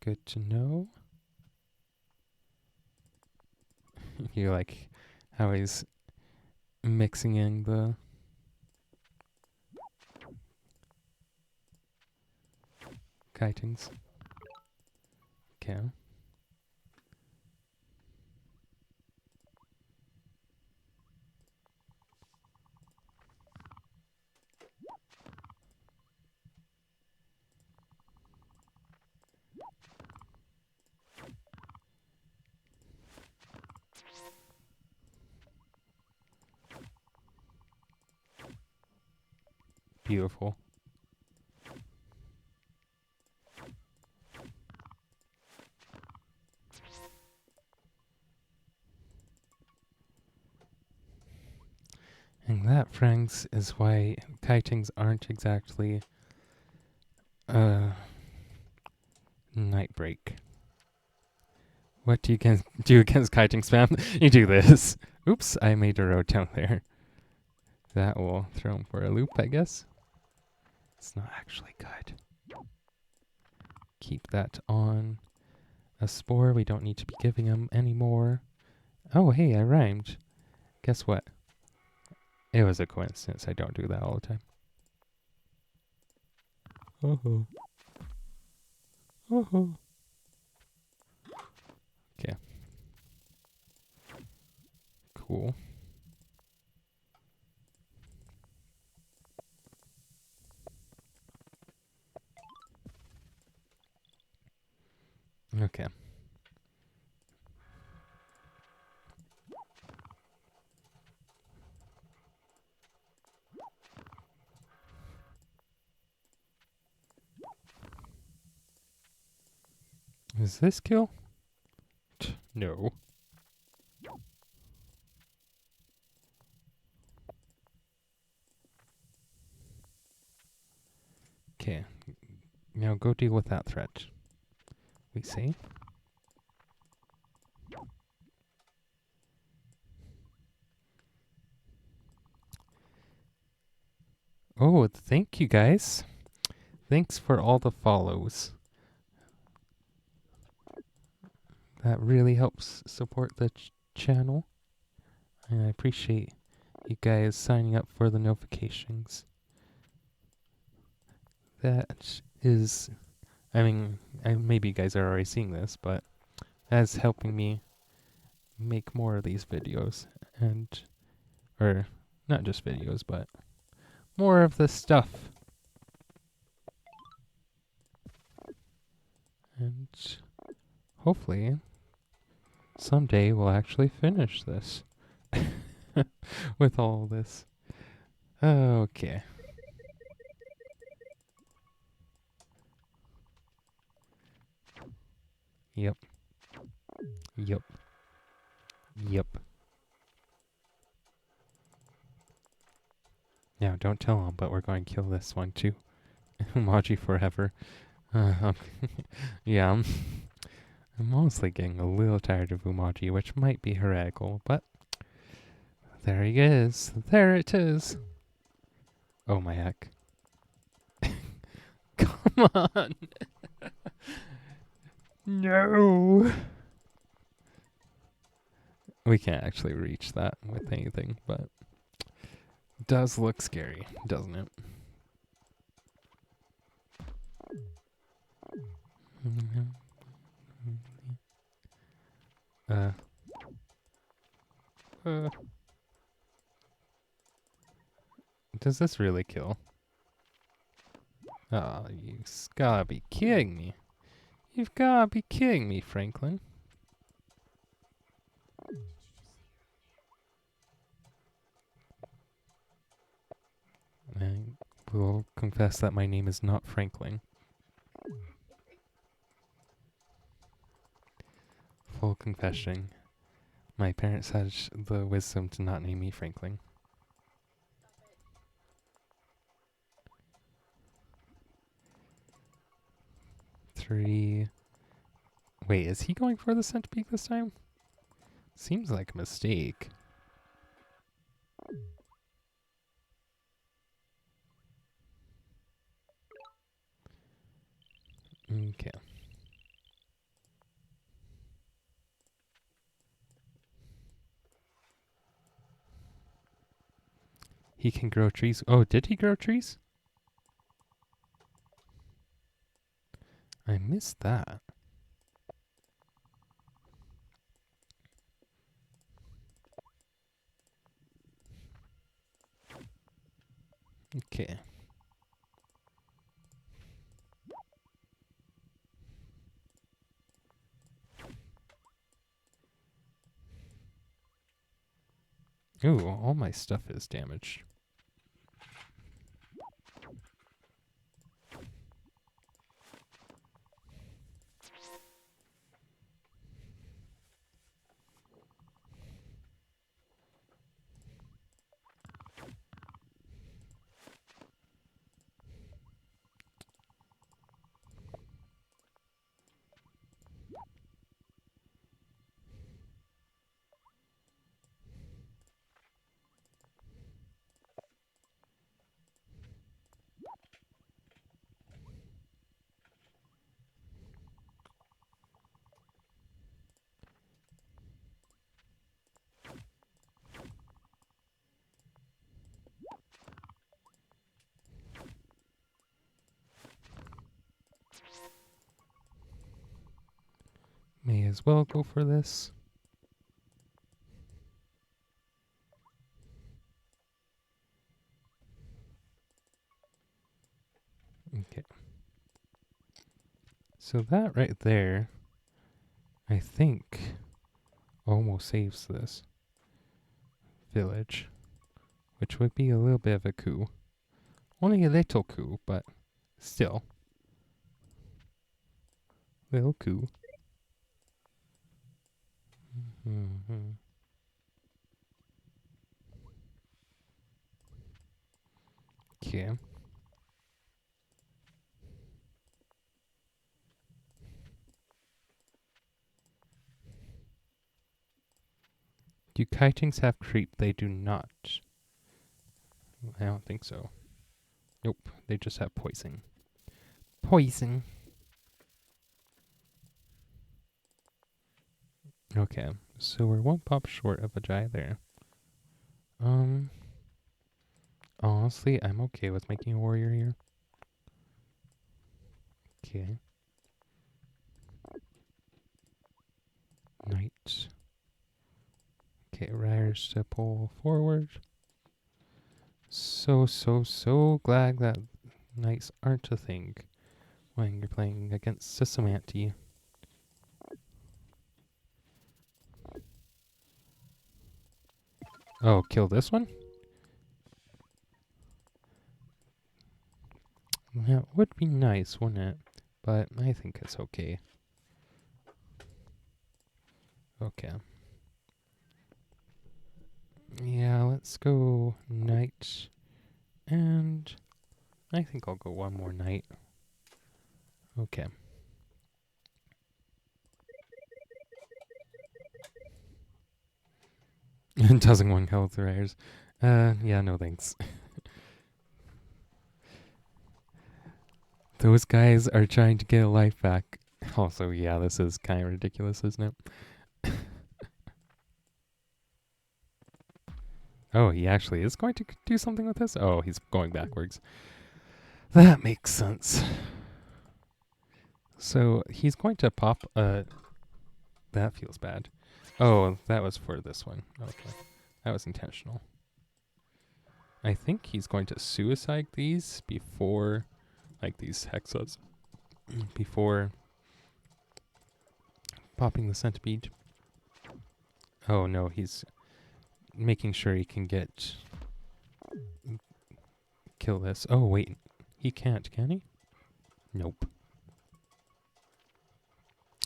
Good to know. You like how he's mixing in the kitings. Okay. Beautiful. And that, friends, is why kitings aren't exactly night break. What do you do against kiting spam? You do this. Oops, I made a road down there. That will throw him for a loop, I guess. It's not actually good. keep that on. A spore, we don't need to be giving him anymore. Oh, hey, I rhymed. Guess what? It was a coincidence. I don't do that all the time. Oh. Oh. Okay. Cool. Okay. Is this kill? No. Okay. Now go deal with that threat. We see. Oh, thank you guys. Thanks for all the follows. That really helps support the channel. And I appreciate you guys signing up for the notifications. That is, I mean, maybe you guys are already seeing this, but that's helping me make more of these videos. Or not just videos, but more of the stuff. And hopefully someday we'll actually finish this with all this. Okay. Yep. Yep. Yep. Now, don't tell him, but we're going to kill this one too. Oumaji forever. Yeah, I'm honestly getting a little tired of Oumaji, which might be heretical, but there he is. There it is. Oh my heck. Come on. No. We can't actually reach that with anything, but it does look scary, doesn't it? Uh. Does this really kill? Oh, you gotta be kidding me. You've gotta be kidding me, Franklin. I will confess that my name is not Franklin. Full confession. My parents had the wisdom to not name me Franklin. Three. Wait, is he going for the centipede this time? Seems like a mistake. Okay. He can grow trees. Oh, did he grow trees? I missed that. Okay. Ooh, all my stuff is damaged. as well go for this. Okay. So that right there, I think, almost saves this village, which would be a little bit of a coup. Only a little coup, but still. Little coup. Mm-hmm. Okay. Do kitings have creep? They do not. I don't think so. Nope, they just have poison. Poison. Okay, so we're one pop short of a Jai there. Honestly, I'm okay with making a warrior here. Okay. Knight. Okay, riders to pull forward. So glad that knights aren't a thing when you're playing against Sisomanti. Oh, kill this one? That would be nice, wouldn't it? But I think it's okay. Okay. Yeah, let's go knight. And I think I'll go one more knight. Okay. Doesn't want health rares. Yeah, no thanks. Those guys are trying to get a life back. Also, yeah, this is kind of ridiculous, isn't it? Oh, he actually is going to do something with this? Oh, he's going backwards. That makes sense. So he's going to pop that feels bad. Oh, that was for this one. Okay. That was intentional. I think he's going to suicide these before, like these hexas, before popping the centipede. Oh no, he's making sure he can kill this. Oh wait, he can't, can he? Nope.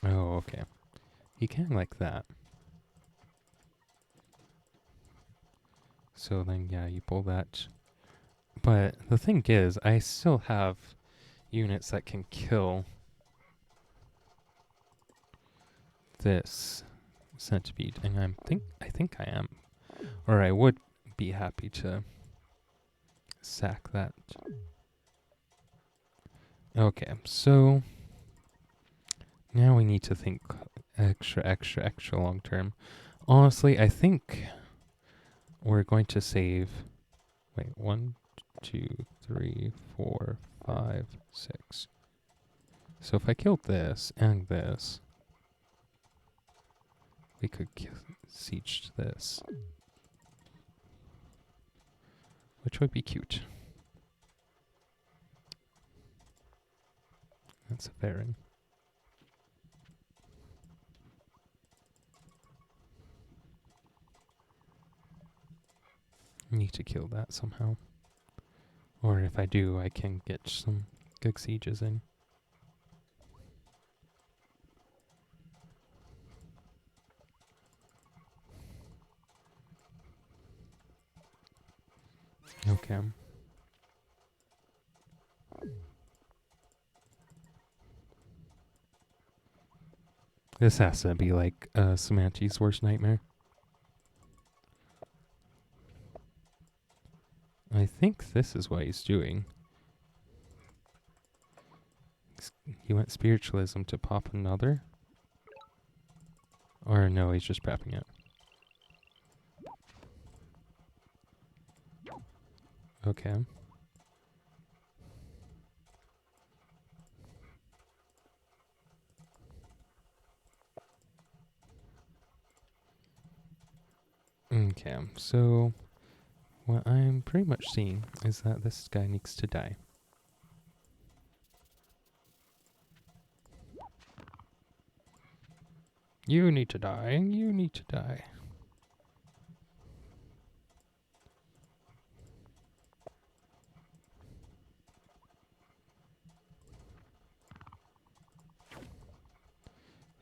Oh, okay. He can like that. So then, yeah, you pull that. But the thing is, I still have units that can kill this centipede, and I think I am, or I would be happy to sack that. Okay, so now we need to think extra long term. Honestly, I think we're going to save. Wait, 1, 2, 3, 4, 5, 6. So if I killed this and this, we could siege this, which would be cute. That's a Baron. Need to kill that somehow. Or if I do, I can get some good sieges in. Okay. This has to be like Samanti's worst nightmare. I think this is what he's doing. He went spiritualism to pop another. Or no, he's just prepping it. Okay. Okay, so what I'm pretty much seeing is that this guy needs to die. You need to die. You need to die.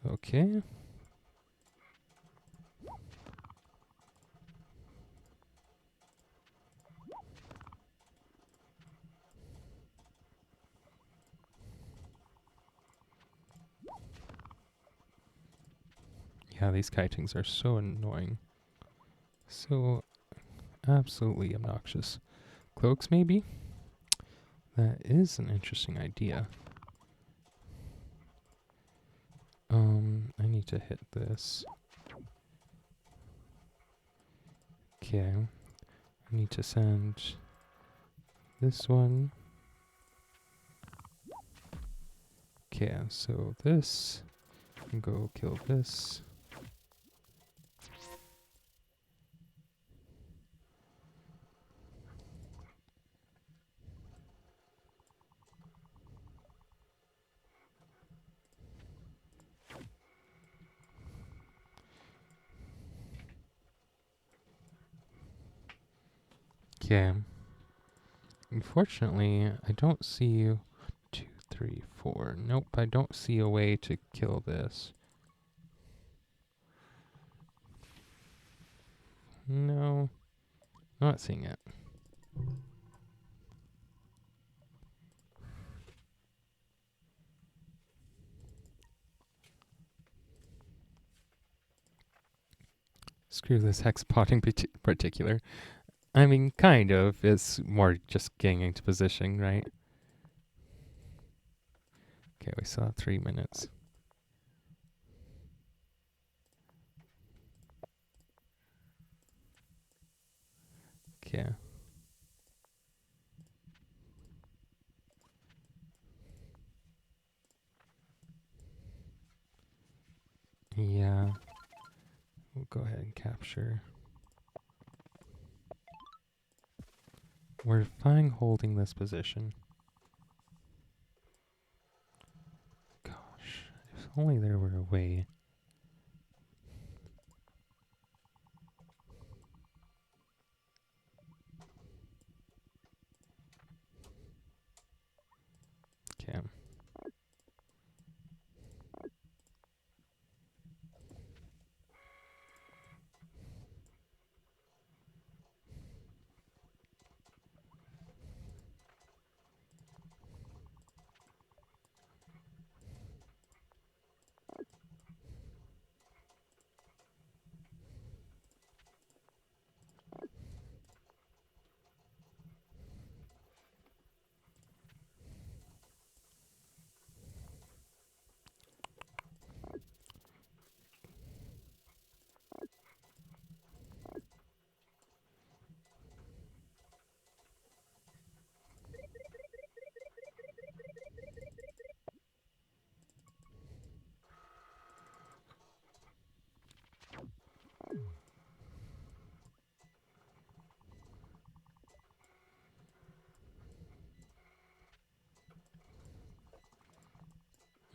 Okay. Yeah, these kitings are so annoying. So absolutely obnoxious. Cloaks, maybe? That is an interesting idea. I need to hit this. Okay. I need to send this one. Okay, so this can go kill this. Okay. Unfortunately, I don't see 2, 3, 4. Nope, I don't see a way to kill this. No, not seeing it. Screw this hexpot in particular. I mean, kind of. It's more just getting into position, right? Okay, we still have 3 minutes. Okay. Yeah. We'll go ahead and capture. We're fine holding this position. Gosh, if only there were a way. Okay.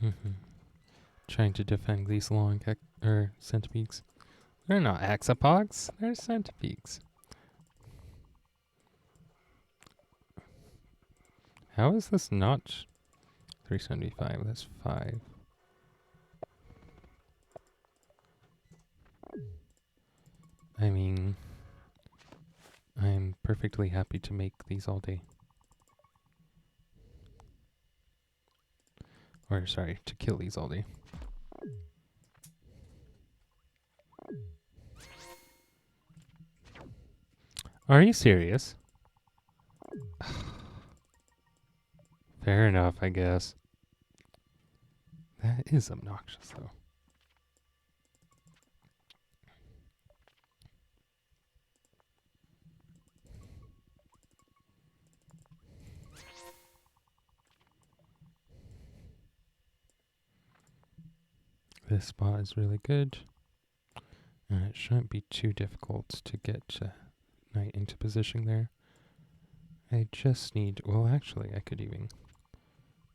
Mm-hmm. Trying to defend these long centipedes. They're not hexapods. They're centipedes. How is this not 375? That's 5. I mean, I'm perfectly happy to make these all day. Or, sorry, to kill these all day. Are you serious? Fair enough, I guess. That is obnoxious, though. This spot is really good. And it shouldn't be too difficult to get knight into position there. I just need... Well, actually, I could even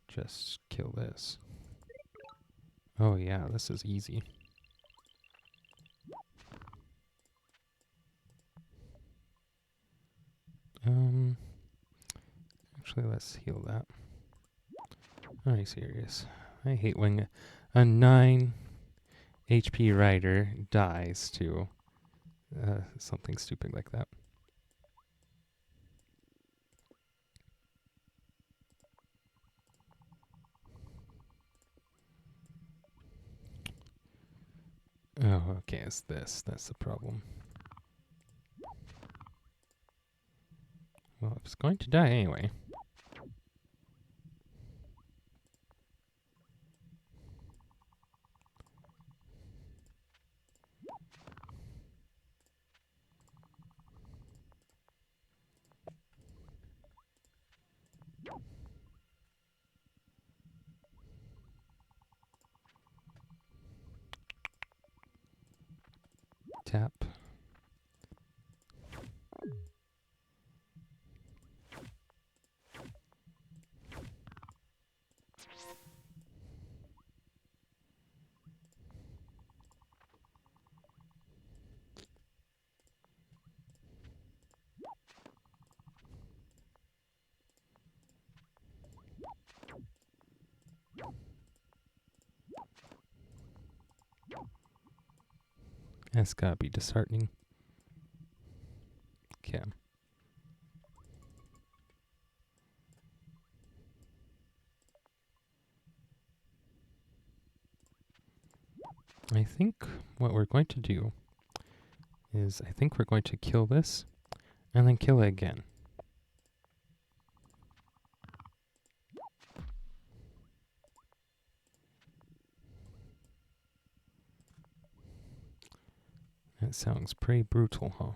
just kill this. Oh yeah, this is easy. Actually, let's heal that. Are you serious? I hate when a 9 HP rider dies to something stupid like that. Oh, okay, it's this. That's the problem. Well, it's going to die anyway. Tap. That's gotta be disheartening. Okay. I think what we're going to do is I think we're going to kill this and then kill it again. That sounds pretty brutal, huh?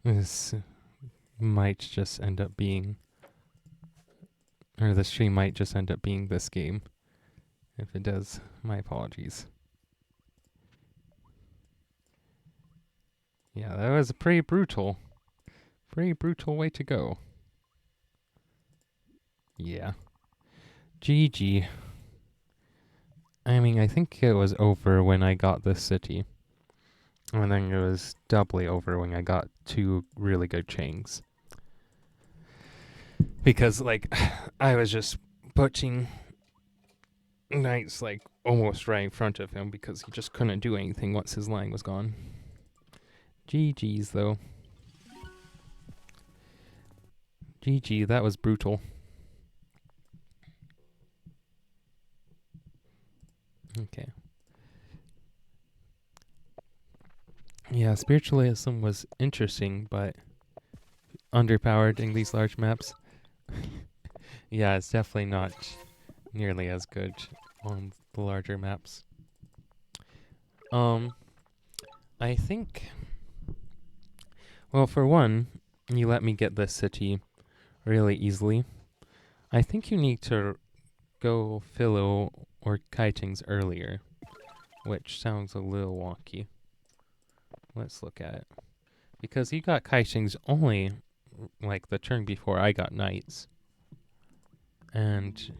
This might just end up being, or the stream might just end up being this game. If it does, my apologies. Yeah, that was a pretty brutal way to go. Yeah. GG. I mean, I think it was over when I got this city. And then it was doubly over when I got 2 really good chains. Because, like, I was just putting knights, like, almost right in front of him because he just couldn't do anything once his line was gone. GG's, though. GG, that was brutal. Okay. Yeah, spiritualism was interesting, but underpowered in these large maps. Yeah, it's definitely not nearly as good on the larger maps. I think... Well, for one, you let me get this city really easily. I think you need to go Philo or Kitings earlier, which sounds a little wonky. Let's look at it. Because you got Kitings only, like, the turn before I got knights. And...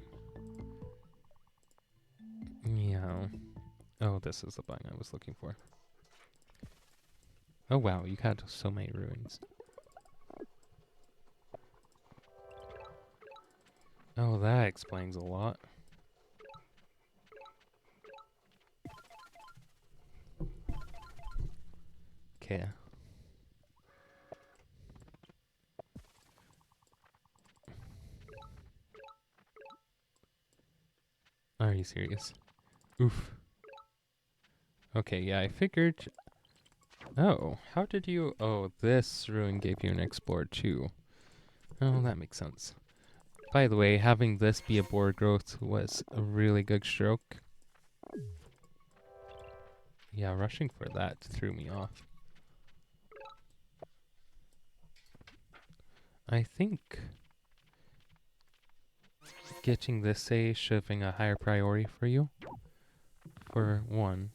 yeah. Oh, this is the button I was looking for. Oh wow, you had so many ruins. Oh, that explains a lot. Okay. Are you serious? Oof. Okay, yeah, I figured. Oh, how did you? Oh, this ruin gave you an explore too. Oh, that makes sense. By the way, having this be a board growth was a really good stroke. Yeah, rushing for that threw me off. I think getting this A should have been a higher priority for you. For one.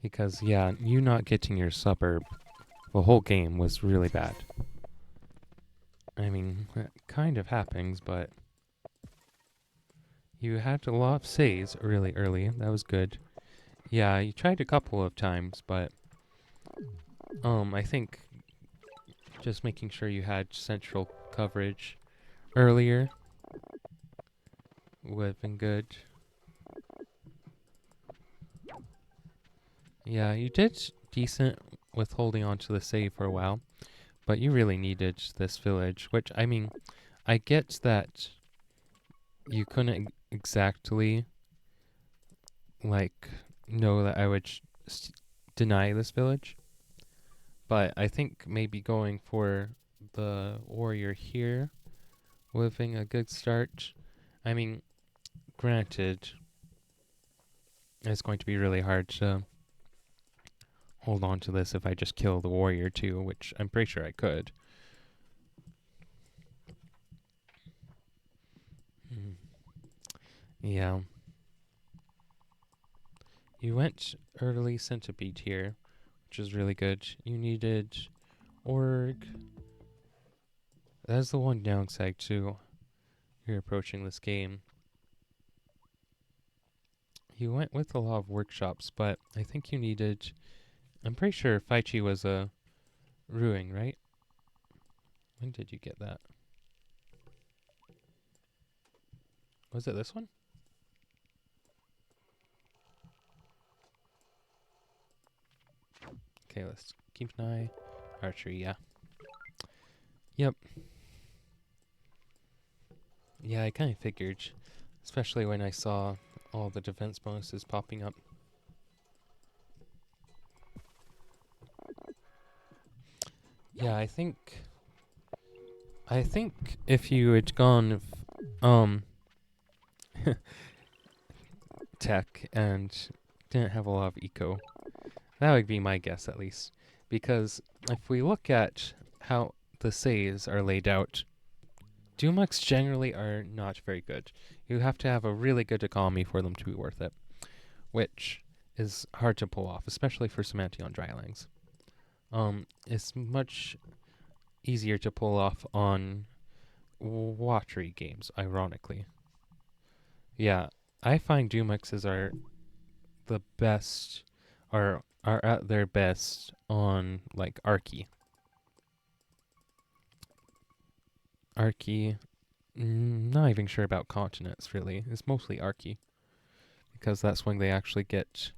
Because, yeah, you not getting your suburb the whole game was really bad. I mean, it kind of happens, but you had a lot of saves really early. That was good. Yeah, you tried a couple of times, but I think just making sure you had central coverage earlier would have been good. Yeah, you did decent with holding on to the save for a while, but you really needed this village, which, I mean, I get that you couldn't exactly, like, know that I would deny this village, but I think maybe going for the warrior here would have been a good start. I mean, granted, it's going to be really hard to hold on to this if I just kill the warrior too, which I'm pretty sure I could. Mm. Yeah. You went early centipede here, which is really good. You needed org. That's the one downside too. You're approaching this game. You went with a lot of workshops, but I think you needed. I'm pretty sure Faichi was a ruin, right? When did you get that? Was it this one? Okay, let's keep an eye. Archery, yeah. Yep. Yeah, I kind of figured, especially when I saw all the defense bonuses popping up. Yeah, I think if you had gone tech and didn't have a lot of eco, that would be my guess at least. Because if we look at how the saves are laid out, Dumux generally are not very good. You have to have a really good economy for them to be worth it, which is hard to pull off, especially for Semantion Drylands. It's much easier to pull off on watery games, ironically. Yeah, I find Dumuxes are the best, are at their best on like Arky. Arky, not even sure about continents really. It's mostly Arky because that's when they actually get,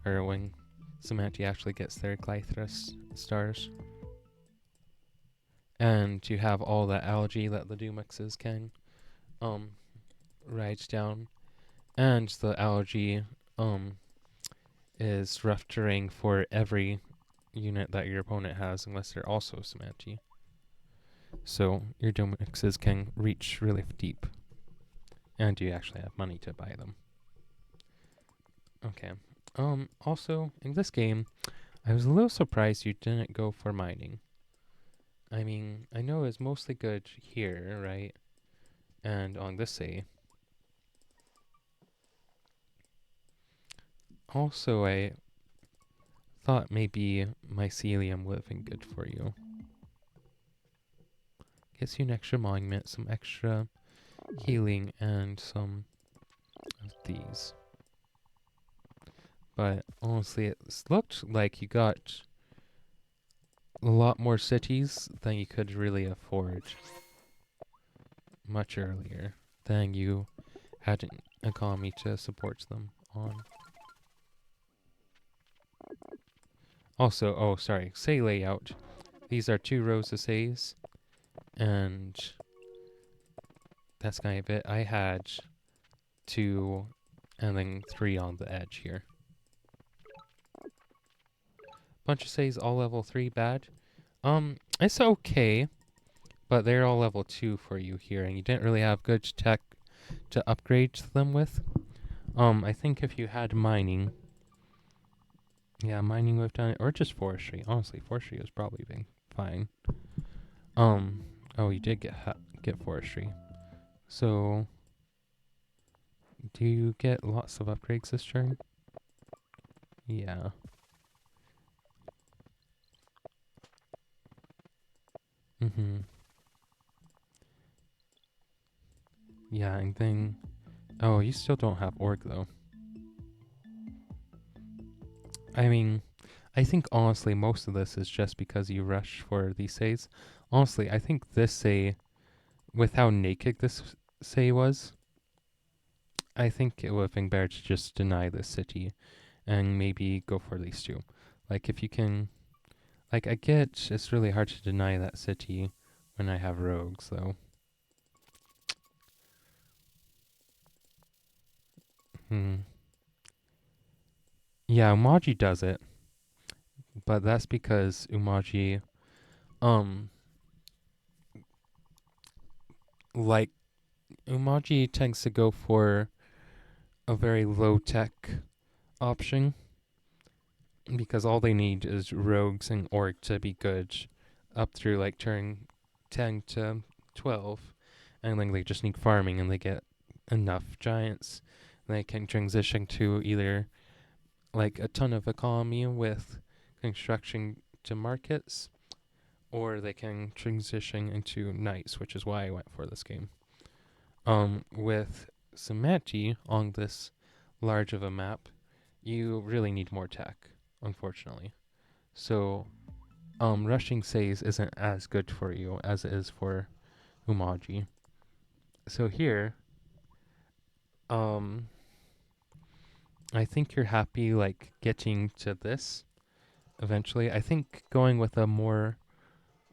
or when Semanti actually gets their Glythras stars. And you have all that algae that the Dumuxes can um ride down. And the algae is rough terrain for every unit that your opponent has unless they're also Semanti. So your Dumuxes can reach really deep. And you actually have money to buy them. Okay. Also, in this game, I was a little surprised you didn't go for mining. I mean, I know it's mostly good here, right? And on this A. Also, I thought maybe mycelium would have been good for you. Gets you an extra monument, some extra healing, and some of these. But honestly, it looked like you got a lot more cities than you could really afford much earlier than you had an economy to support them on. Also, oh sorry, say layout. These are 2 rows of says. And that's kind of it. I had 2 and then 3 on the edge here. Bunch of says all level 3 bad. It's okay, but they're all level 2 for you here, and you didn't really have good tech to upgrade them with. I think if you had mining, yeah, mining would have done it, or just forestry. Honestly, forestry was probably been fine. Oh, you did get forestry. So, do you get lots of upgrades this turn? Yeah. Mm-hmm. Yeah, and then... Oh, you still don't have org, though. I mean, I think honestly most of this is just because you rush for these says. Honestly, I think this say, with how naked this say was, I think it would have been better to just deny this city and maybe go for these 2. Like, if you can... Like, I get it's really hard to deny that city when I have rogues, though. Yeah, Oumaji does it, but that's because Oumaji, um, like, Oumaji tends to go for a very low-tech option because all they need is rogues and orc to be good up through, like, turn 10 to 12, and then they just need farming and they get enough giants. They can transition to either, like, a ton of economy with construction to markets, or they can transition into knights, which is why I went for this game. With Samati on this large of a map, you really need more tech, unfortunately. So, rushing says isn't as good for you as it is for Oumaji. So here, um, I think you're happy, like, getting to this eventually. I think going with a more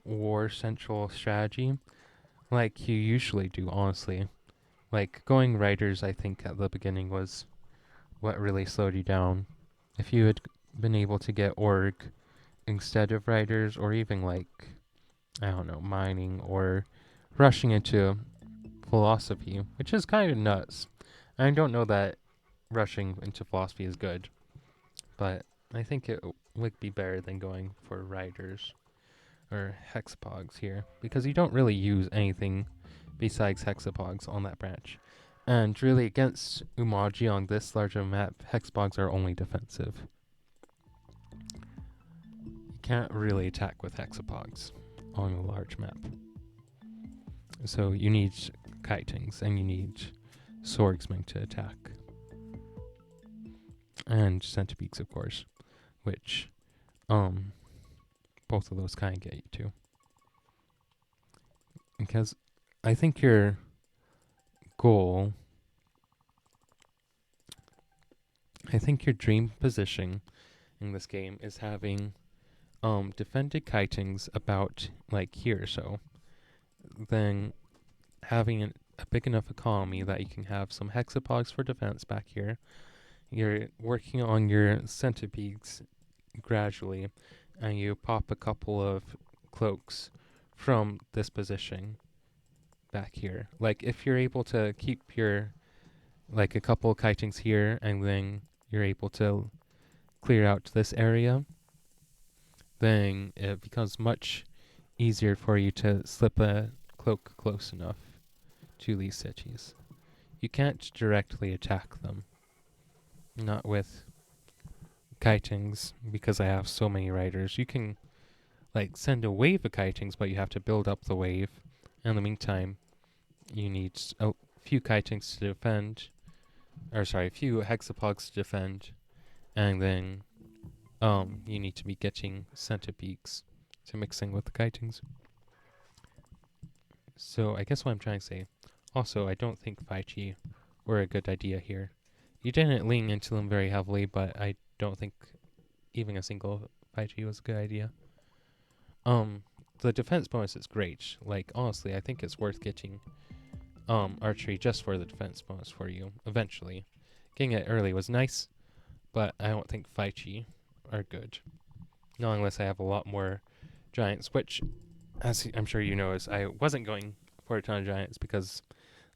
war central strategy, like you usually do, honestly. Like, going riders, I think, at the beginning was what really slowed you down. If you had been able to get org instead of riders, or even, like, I don't know, mining, or rushing into philosophy, which is kind of nuts. I don't know that rushing into philosophy is good, but I think it would be better than going for riders or hexapods here, because you don't really use anything besides hexapods on that branch. And really, against Oumaji on this large of a map, hexapods are only defensive. You can't really attack with hexapods on a large map. So you need kitings and you need swordsmen to attack. And centipedes, of course, which both of those kind of get you too. Because I think your goal, I think your dream position in this game is having defended kitings about, like, here or so. Then having a big enough economy that you can have some hexapods for defense back here. You're working on your centipedes gradually, and you pop a couple of cloaks from this position back here. Like, if you're able to keep your, like, a couple of kitings here, and then you're able to clear out this area, then it becomes much easier for you to slip a cloak close enough to these cities. You can't directly attack them. Not with kitings, because I have so many riders. You can, like, send a wave of kitings, but you have to build up the wave. In the meantime, you need a few kitings to defend, or sorry, a few hexapods to defend, and then you need to be getting centipedes to mixing with the kitings. So I guess what I'm trying to say, also, I don't think 5G were a good idea here. You didn't lean into them very heavily, but I don't think even a single 5G was a good idea. the defense bonus is great. Like, honestly, I think it's worth getting archery just for the defense bonus for you eventually. Getting it early was nice, but I don't think Faichi are good. Not unless I have a lot more giants, which, as I'm sure you know, is I wasn't going for a ton of giants because,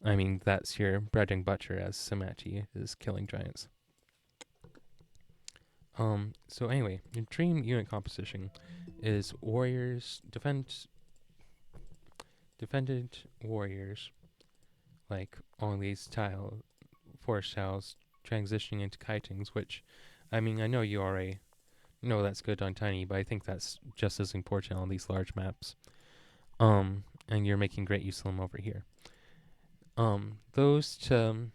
I mean, that's your bread and butter as Samachi is killing giants. So anyway, your dream unit composition is warriors, defended warriors, like all these forest tiles transitioning into kitings, which, I mean, I know you already know that's good on tiny, but I think that's just as important on these large maps. And you're making great use of them over here. Those to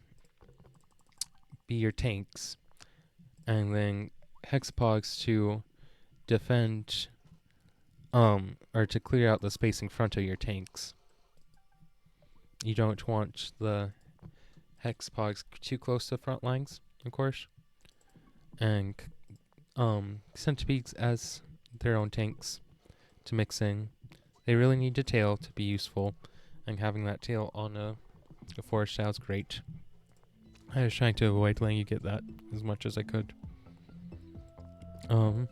be your tanks, and then hexapods to defend, or to clear out the space in front of your tanks. You don't want the hexapods too close to the front lines, of course. And centipedes as their own tanks to mix in. They really need a tail to be useful, and having that tail on a forest tile is great. I was trying to avoid letting you get that as much as I could. And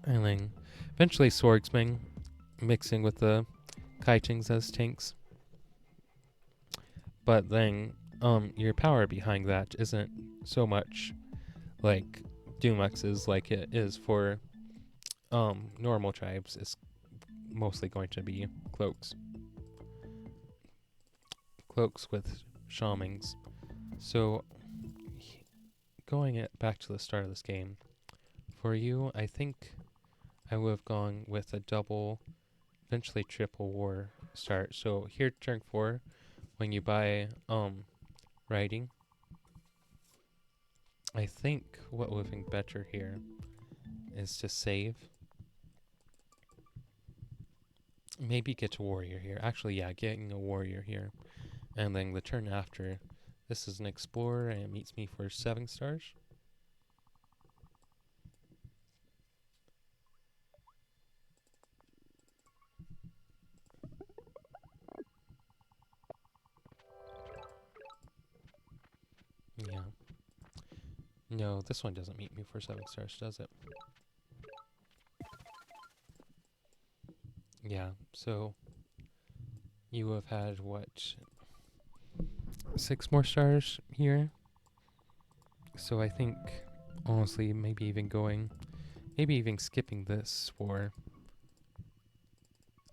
then eventually swordsmen mixing with the kitings as tanks. But then your power behind that isn't so much like Dumax's like it is for normal tribes. It's mostly going to be cloaks. Cloaks with shamans. So going it back to the start of this game, for you, I think I would have gone with a double, eventually triple war start. So here, turn 4, when you buy writing, I think what would have been better here is to save. Maybe get a warrior here. Actually, yeah, getting a warrior here. And then the turn after, this is an explorer and it meets me for 7 stars. Yeah. No, this one doesn't meet me for 7 stars, does it? Yeah, so you have had, what, 6 more stars here? So I think, honestly, maybe even skipping this for,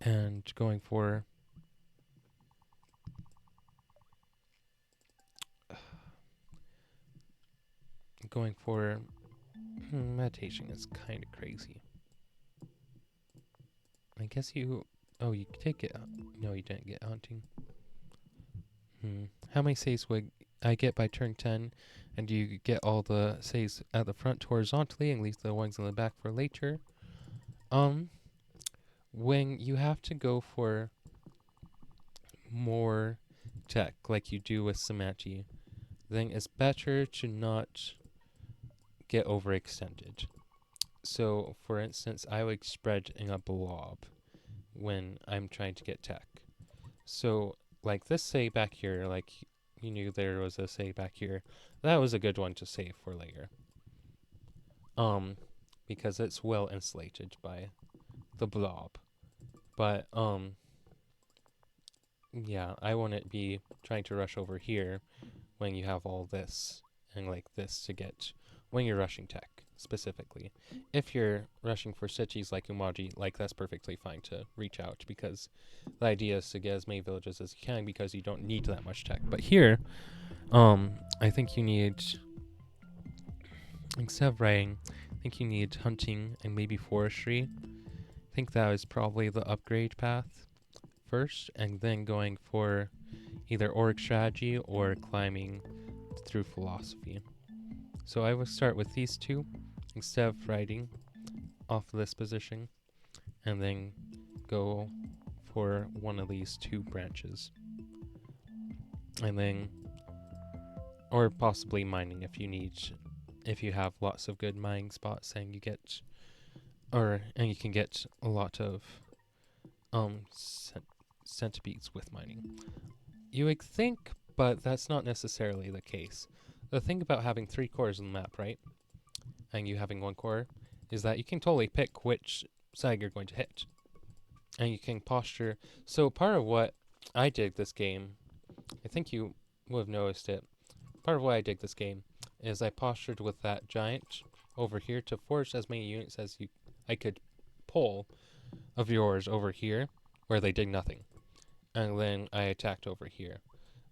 and going for, meditation is kind of crazy. I guess you did get, no, you didn't get hunting. How many saves would I get by turn 10? And do you get all the saves at the front horizontally and leave the ones in the back for later? When you have to go for more tech, like you do with Samachi, then it's better to not get overextended. So, for instance, I would spread in a blob when I'm trying to get tech. So, like this save back here, like you knew there was a save back here, that was a good one to save for later. Because it's well insulated by the blob. But, yeah, I wouldn't be trying to rush over here when you have all this and like this to get when you're rushing tech specifically. If you're rushing for cities like Oumaji, like that's perfectly fine to reach out because the idea is to get as many villages as you can because you don't need that much tech. But here, I think you need, instead of writing, I think you need hunting and maybe forestry. I think that is probably the upgrade path first, and then going for either orc strategy or climbing through philosophy. So I will start with these two instead of writing off this position, and then go for one of these 2 branches. And then, or possibly mining if you have lots of good mining spots and you get, and you can get a lot of centipedes with mining. You would think, but that's not necessarily the case. The thing about having 3 cores on the map, right, and you having 1 core, is that you can totally pick which side you're going to hit. And you can posture. So part of what I dig this game, I think you would have noticed it, part of why I dig this game is I postured with that giant over here to force as many units as I could pull of yours over here where they did nothing. And then I attacked over here.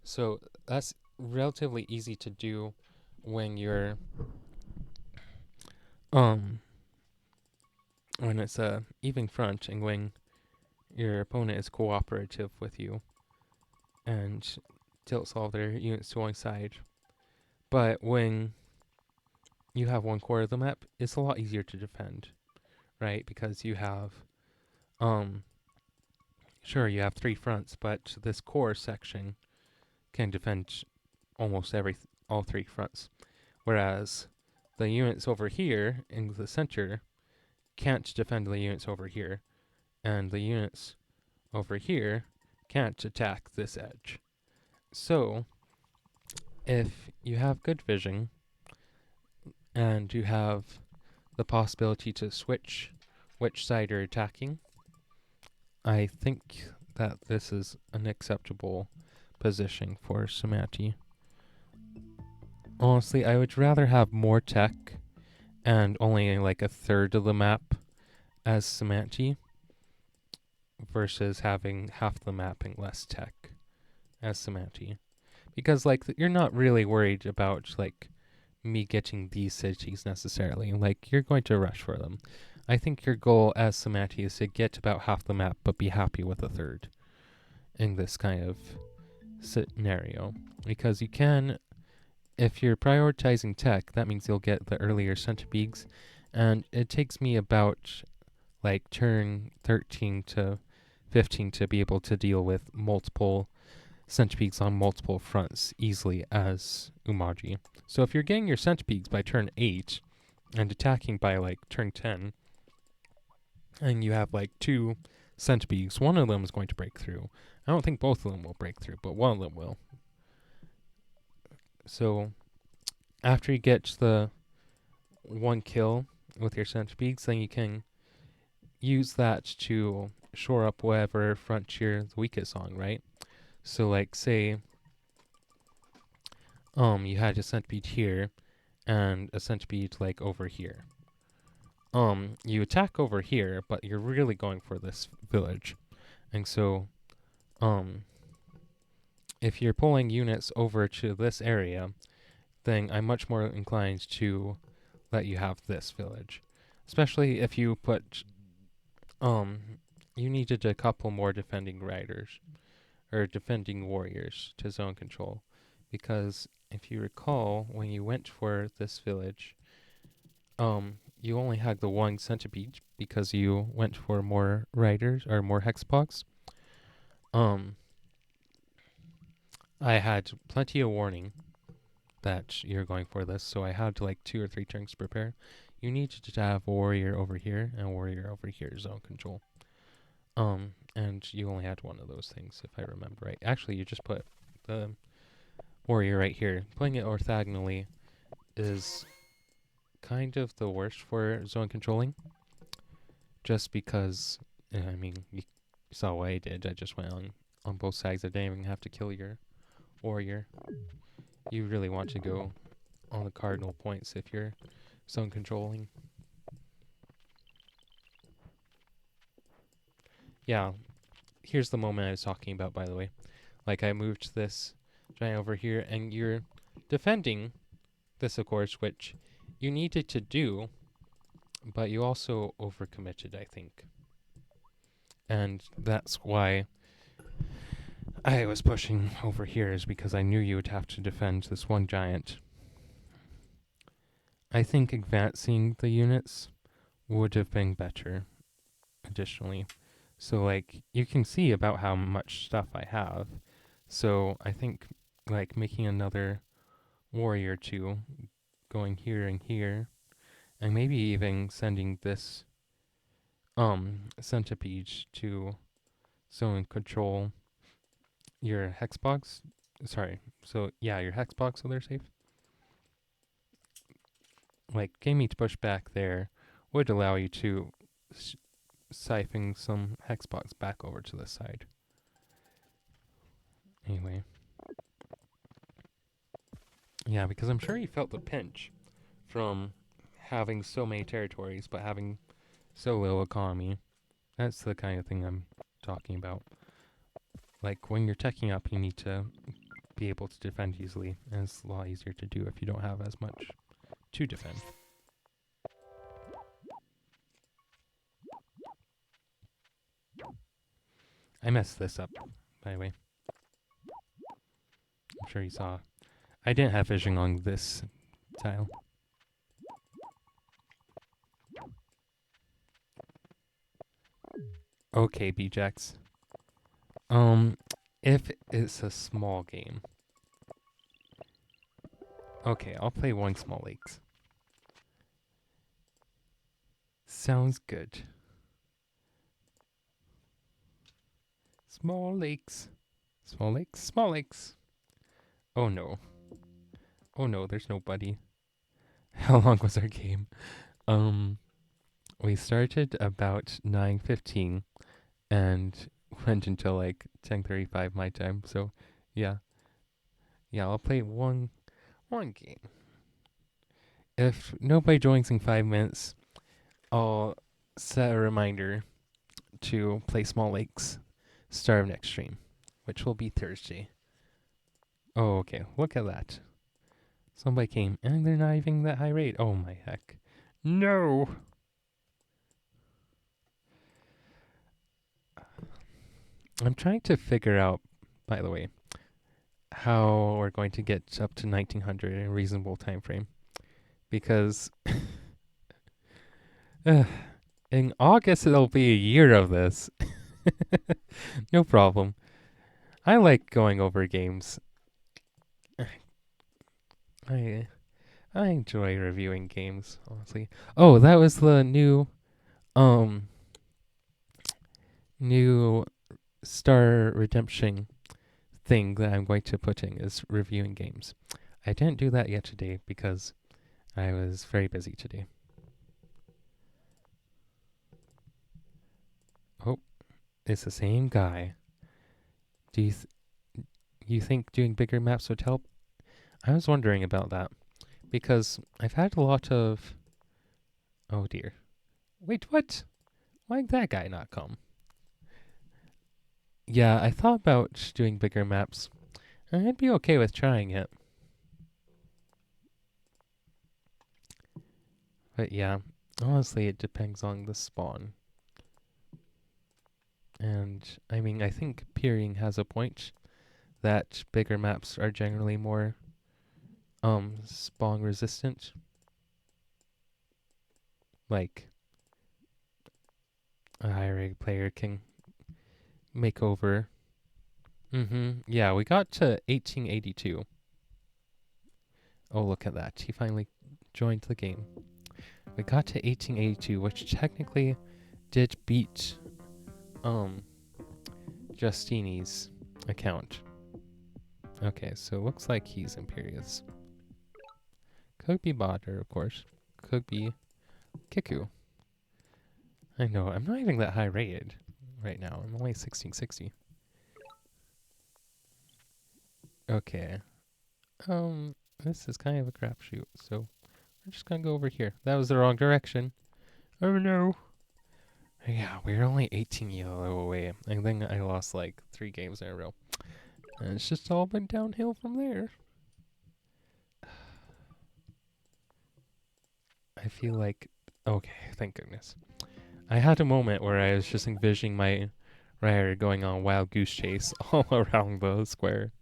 So that's relatively easy to do when you're um when it's a even front and when your opponent is cooperative with you and tilts all their units to one side. But when you have 1 core of the map, it's a lot easier to defend, right? Because you have um sure you have 3 fronts, but this core section can defend almost all 3 fronts. Whereas the units over here in the center can't defend the units over here, and the units over here can't attack this edge. So, if you have good vision and you have the possibility to switch which side you're attacking, I think that this is an acceptable position for Samati. Honestly, I would rather have more tech and only like a third of the map as Samati versus having half the map and less tech as Samati. Because like you're not really worried about like me getting these cities necessarily. Like you're going to rush for them. I think your goal as Samati is to get about half the map but be happy with a third in this kind of scenario. Because you can, if you're prioritizing tech, that means you'll get the earlier centipedes, and it takes me about like turn 13 to 15 to be able to deal with multiple centipedes on multiple fronts easily as Oumaji. So if you're getting your centipedes by turn 8 and attacking by like turn 10, and you have like 2 centipedes, one of them is going to break through. I don't think both of them will break through, but one of them will. So after you get the 1 kill with your centipedes, then you can use that to shore up whatever front you're the weakest on, right? So like say you had a centipede here and a centipede like over here. You attack over here, but you're really going for this village. And so if you're pulling units over to this area, then I'm much more inclined to let you have this village. Especially if you put you needed a couple more defending riders or defending warriors to zone control, because if you recall, when you went for this village, you only had the 1 centipede because you went for more riders or more hexpogs. I had plenty of warning that you're going for this, so I had like 2 or 3 turns to prepare. You needed to have a warrior over here and a warrior over here zone control. And you only had one of those things, if I remember right. Actually, you just put the warrior right here. Playing it orthogonally is kind of the worst for zone controlling. Just because, I mean, you saw what I did. I just went on both sides. I didn't even have to kill your warrior. You really want to go on the cardinal points if you're zone controlling. Yeah, here's the moment I was talking about, by the way. Like, I moved this giant over here, and you're defending this, of course, which you needed to do, but you also overcommitted, I think. And that's why I was pushing over here, is because I knew you would have to defend this 1 giant. I think advancing the units would have been better, additionally. So, like, you can see about how much stuff I have. So, I think, like, making another warrior 2 going here and here, and maybe even sending this centipede to So control your hexbox. Sorry. So yeah, your hexbox so they're safe. Like getting me to push back there would allow you to siphon some hexbox back over to the side. Anyway. Yeah, because I'm sure you felt the pinch from having so many territories but having so little economy. That's the kind of thing I'm talking about. Like when you're teching up, you need to be able to defend easily, and it's a lot easier to do if you don't have as much to defend. I messed this up, by the way. I'm sure you saw. I didn't have vision on this tile. Okay, BJax. If it's a small game. Okay, I'll play one small lakes. Sounds good. Small lakes. Small lakes, small lakes. Oh no. Oh no, there's nobody. How long was our game? We started about 9:15 and went until like 10:35 my time. So, yeah. Yeah, I'll play one game. If nobody joins in 5 minutes, I'll set a reminder to play Small Lakes start of next stream, which will be Thursday. Oh, okay. Look at that. Somebody came and they're not even that high rate. Oh my heck. No. I'm trying to figure out, by the way, how we're going to get up to 1900 in a reasonable time frame. Because in August it'll be a year of this. No problem. I like going over games. I enjoy reviewing games, honestly. Oh, that was the new Star Redemption thing that I'm going to put in is reviewing games. I didn't do that yet today because I was very busy today. Oh, it's the same guy. Do you think doing bigger maps would help? I was wondering about that because I've had a lot of. Oh dear. Wait, what? Why'd that guy not come? Yeah, I thought about doing bigger maps. I'd be okay with trying it. But yeah, honestly, it depends on the spawn. And I mean, I think Peering has a point that bigger maps are generally more spawn resistant. Like a higher rank player can make over. Yeah, we got to 1882. Oh, look at that. He finally joined the game. We got to 1882, which technically did beat Justini's account. Okay, so it looks like he's Imperious. Could be Badr, of course. Could be Kiku. I know, I'm not even that high rated right now. I'm only 1660. Okay. This is kind of a crapshoot, so we're just gonna go over here. That was the wrong direction. Oh no. Yeah, we're only 18 yellow away. I think I lost like 3 games in a row. And it's just all been downhill from there. I feel like... Okay, thank goodness. I had a moment where I was just envisioning my rider going on a wild goose chase all around the square.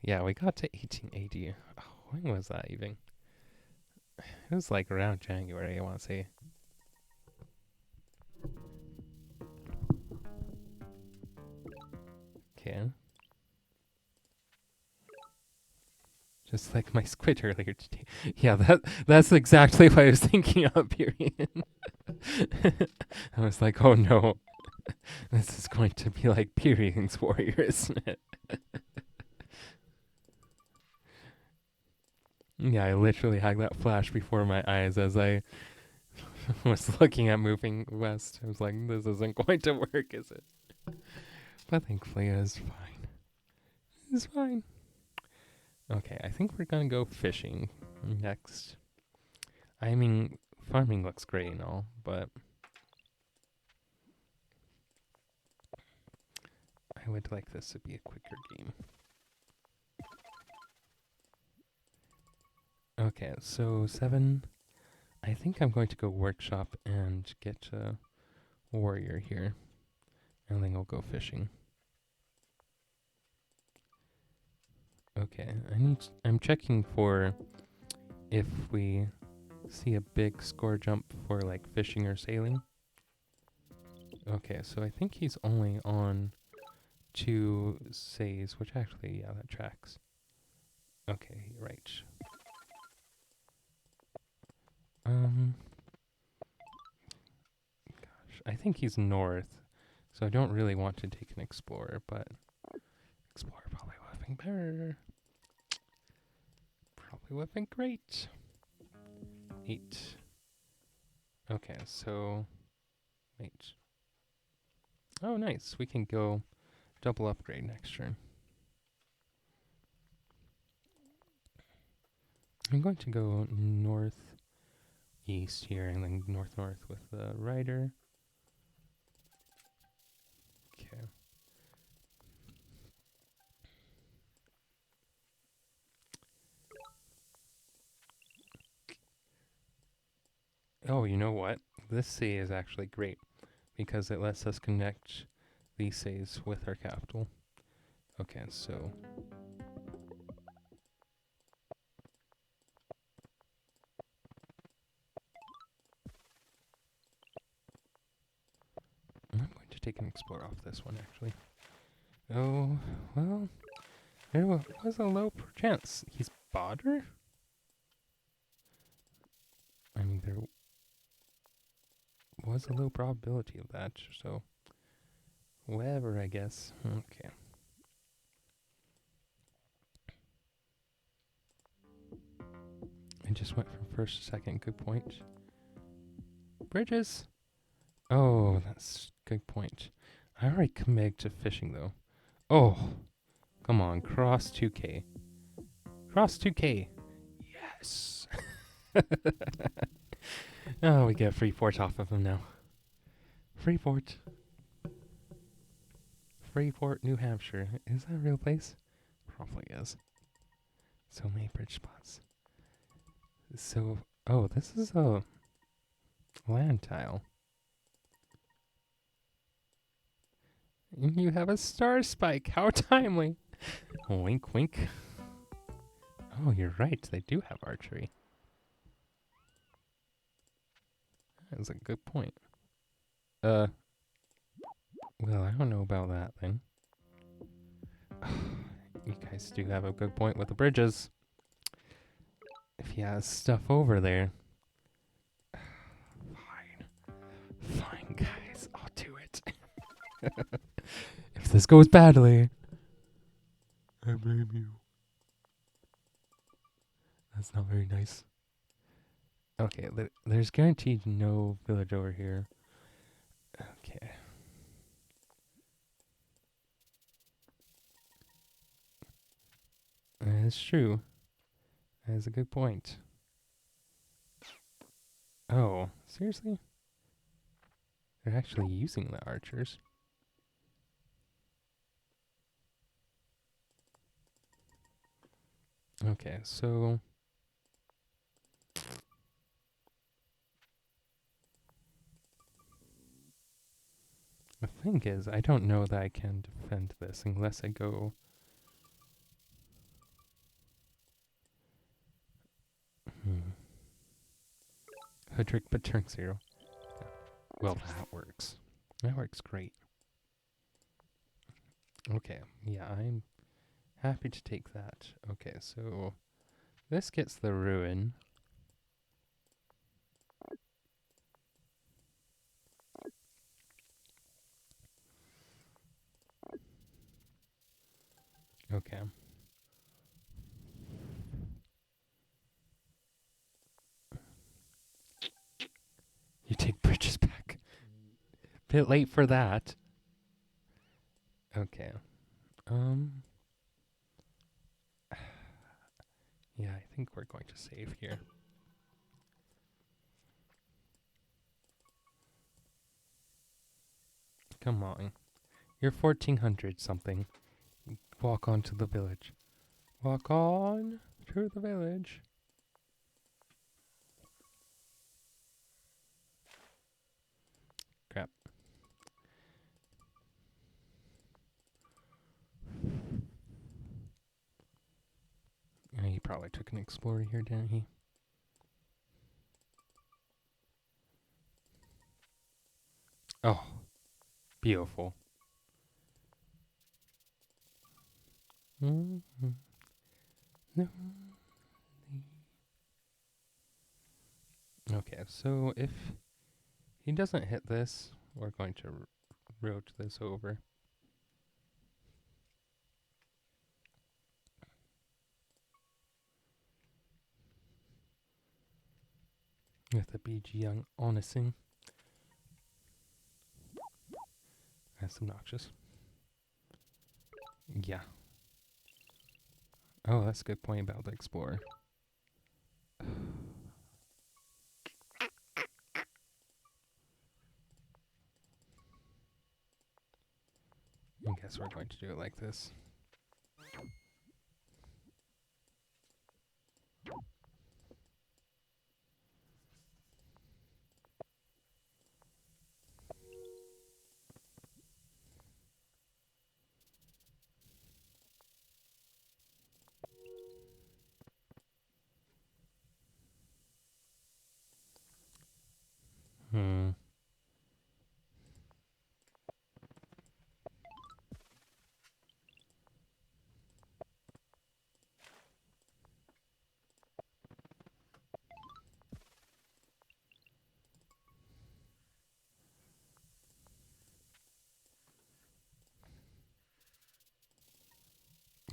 Yeah, we got to 1880. Oh, when was that even? It was like around January, I want to say. Okay. Just like my squid earlier today. Yeah, that's exactly what I was thinking of, period. I was like, oh no, this is going to be like Pyrian's warrior, isn't it? Yeah, I literally had that flash before my eyes as I was looking at moving west. I was like, this isn't going to work, is it? But thankfully it's fine. It's fine. Okay, I think we're gonna go fishing next. I mean, farming looks great and all, but I would like this to be a quicker game. Okay, so 7. I think I'm going to go workshop and get a warrior here, and then we'll go fishing. Okay, I'm checking for if we see a big score jump for like fishing or sailing. Okay, so I think he's only on 2 says, which actually, yeah, that tracks. Okay, right. Gosh, I think he's north, so I don't really want to take an explorer, but explorer probably would have been better. Probably would have been great. 8. Okay, so wait. Oh, nice. We can go double upgrade next turn. I'm going to go northeast here and then north with the rider. Okay. Oh, you know what? This say is actually great because it lets us connect these says with our capital. Okay, so I'm going to take an explorer off this one actually. Oh, well, there was a low chance. He's Bodder? I mean, there was a low probability of that, so whatever, I guess. Okay. I just went from first to second. Good point. Bridges. Oh, that's good point. I already committed to fishing though. Oh, come on, cross 2K. Cross 2K. Yes. Oh, we get Freeport off of him now. Freeport. Freeport, New Hampshire. Is that a real place? Probably is. So many bridge spots. So, oh, this is a land tile. You have a star spike. How timely. Wink, wink. Oh, you're right. They do have archery. That's a good point. Well, I don't know about that then. You guys do have a good point with the bridges. If he has stuff over there. Fine, guys. I'll do it. If this goes badly, I blame you. That's not very nice. Okay, there's guaranteed no village over here. Okay. That's true. That is a good point. Oh, seriously? They're actually using the archers. Okay, so the thing is, I don't know that I can defend this unless I go. Hoodrick, but turn 0. Well, that works. That works great. Okay, yeah, I'm happy to take that. Okay, so this gets the ruin. Okay. You take bridges back. Bit late for that. Okay. Yeah, I think we're going to save here. Come on. You're 1400 something. Walk on to the village. Walk on to the village. Crap. He probably took an explorer here, didn't he? Oh, beautiful. Mm-hmm. No. Okay, so if he doesn't hit this, we're going to route this over. With the BG Young Onising. That's obnoxious. Yeah. Oh, that's a good point about the Explorer. I guess we're going to do it like this. Hmm.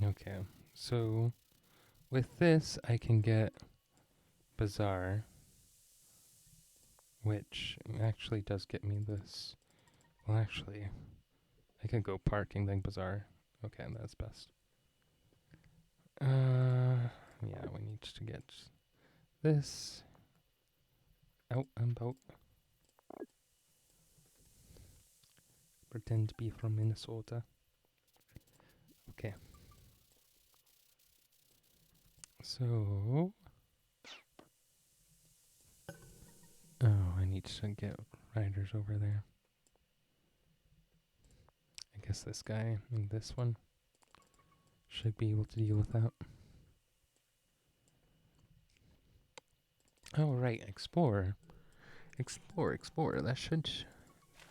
Okay, so with this, I can get Bazaar, which actually does get me this. Well, actually, I can go parking, then Bazaar. Okay, that's best. Yeah, we need to get this out and about. Pretend to be from Minnesota. Okay. So, oh, I need to get riders over there. I guess this guy and this one should be able to deal with that. Oh, right, Explorer. Explorer. That should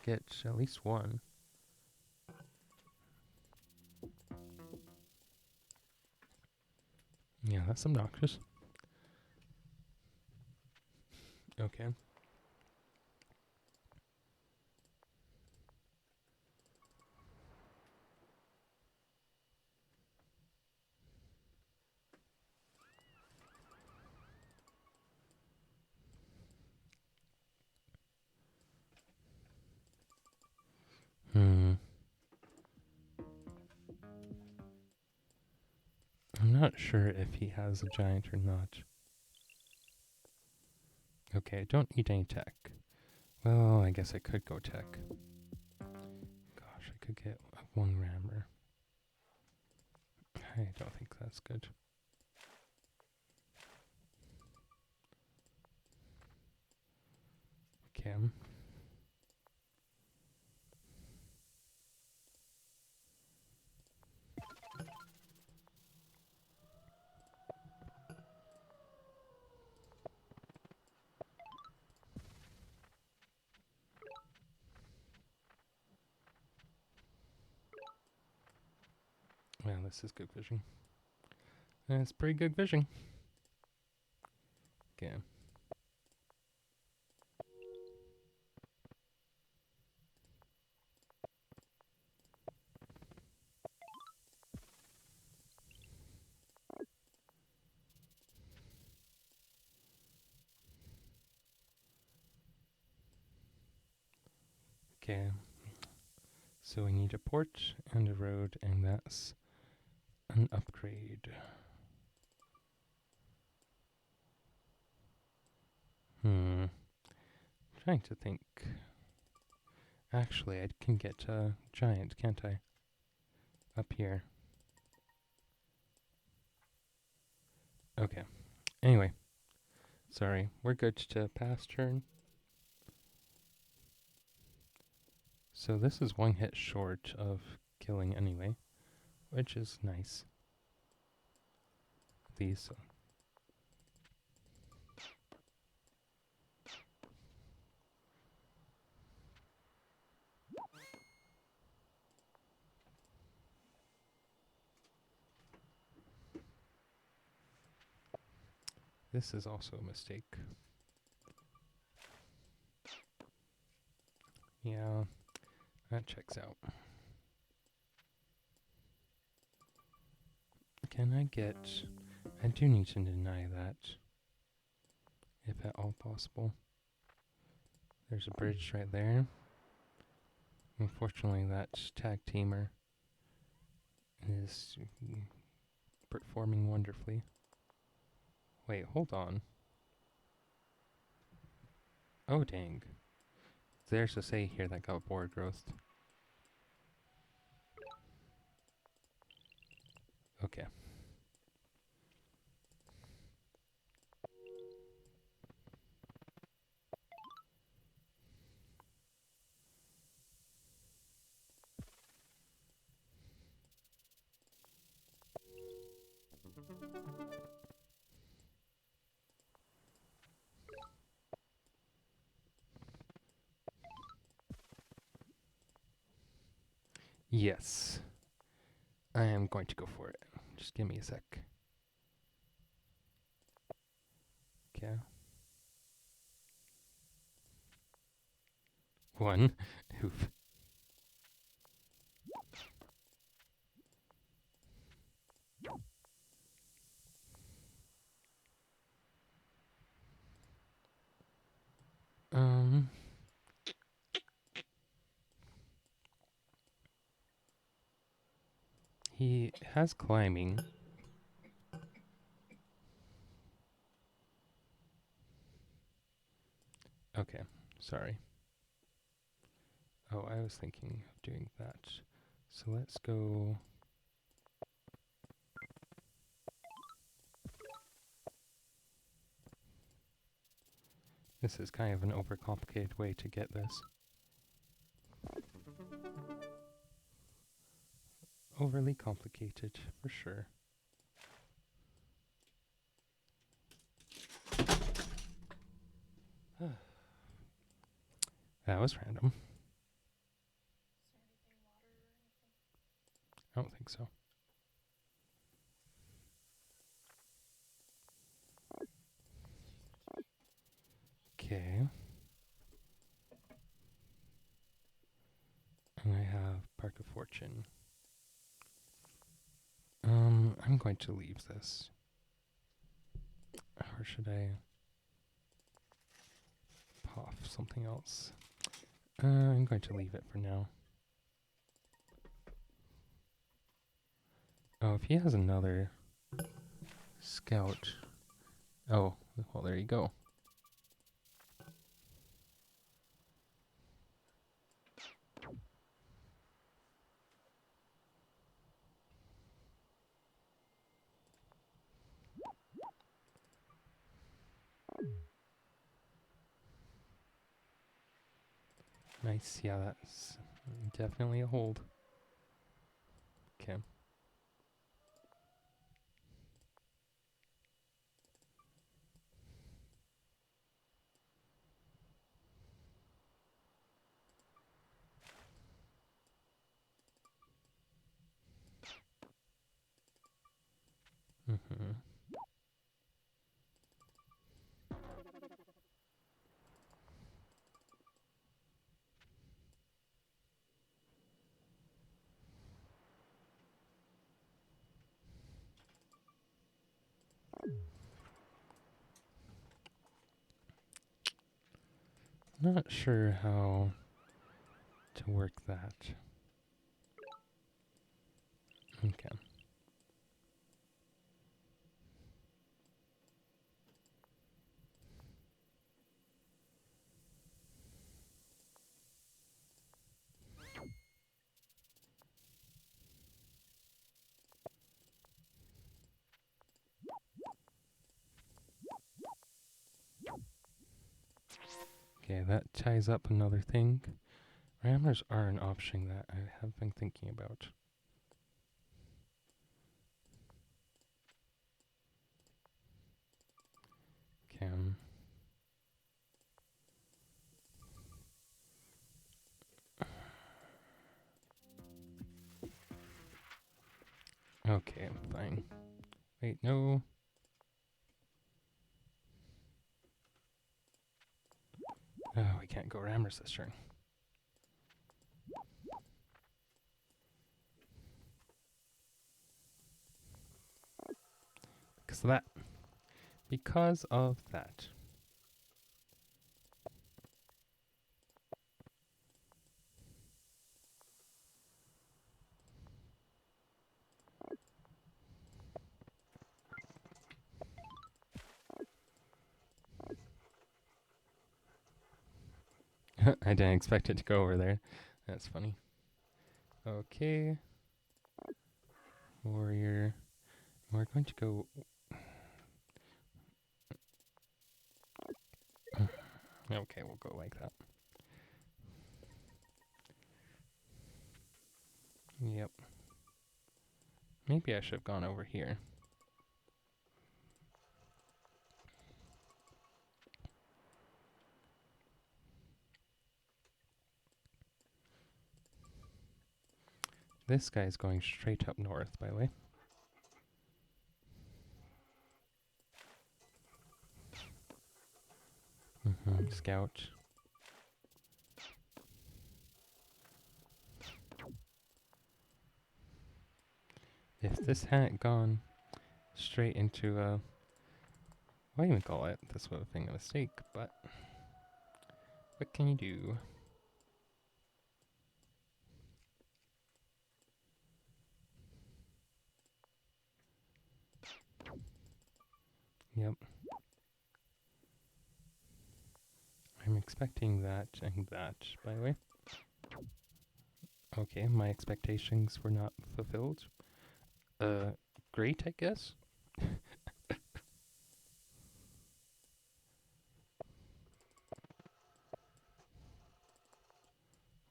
get at least one. Yeah, that's obnoxious. Okay. Hmm. I'm not sure if he has a giant or not. Okay, I don't need any tech. Well, I guess I could go tech. Gosh, I could get one rammer. I don't think that's good. Okay. Well, this is good vision. That's pretty good vision. Okay. Okay, so we need a port and a road, and that's an upgrade. Trying to think. Actually, I can get a giant, can't I? Up here. Okay. Anyway. Sorry. We're good to pass turn. So this is one hit short of killing anyway, which is nice. These. This is also a mistake. Yeah, that checks out. Can I get... I do need to deny that, if at all possible. There's a bridge right there. Unfortunately, that tag teamer is performing wonderfully. Wait, hold on. Oh, dang. There's a say here that got boar growth. Okay. Yes. I am going to go for it. Just give me a sec. Okay. One. Oof. Um... He has climbing. Okay, sorry. Oh, I was thinking of doing that. So let's go... This is kind of an overcomplicated way to get this. Overly complicated, for sure. That was random. I don't think so. Okay. And I have Park of Fortune. I'm going to leave this. Or should I pop something else? I'm going to leave it for now. Oh, if he has another scout. Oh, well, there you go. Nice, yeah, that's definitely a hold. Okay. Mm-hmm. Not sure how to work that. Okay. Okay, that ties up another thing. Rammers are an option that I have been thinking about. Okay. Okay, fine. Wait, no. Oh, we can't go rammers this turn. Because of that. Because of that. I didn't expect it to go over there. That's funny. Okay. Warrior. We're going to go... Okay, we'll go like that. Yep. Maybe I should have gone over here. This guy's going straight up north, by the way. Scout. If this hadn't gone straight into a... What do you even call it? This would have been a mistake, but... What can you do? Yep. I'm expecting that and that, by the way. Okay, my expectations were not fulfilled. Great, I guess.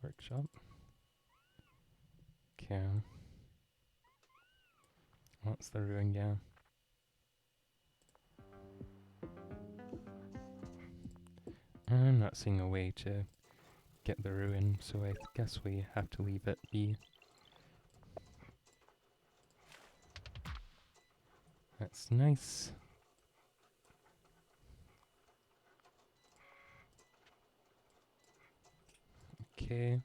Workshop. Okay. What's the ruin? Yeah. I'm not seeing a way to get the ruin, so I guess we have to leave it be. That's nice. Okay.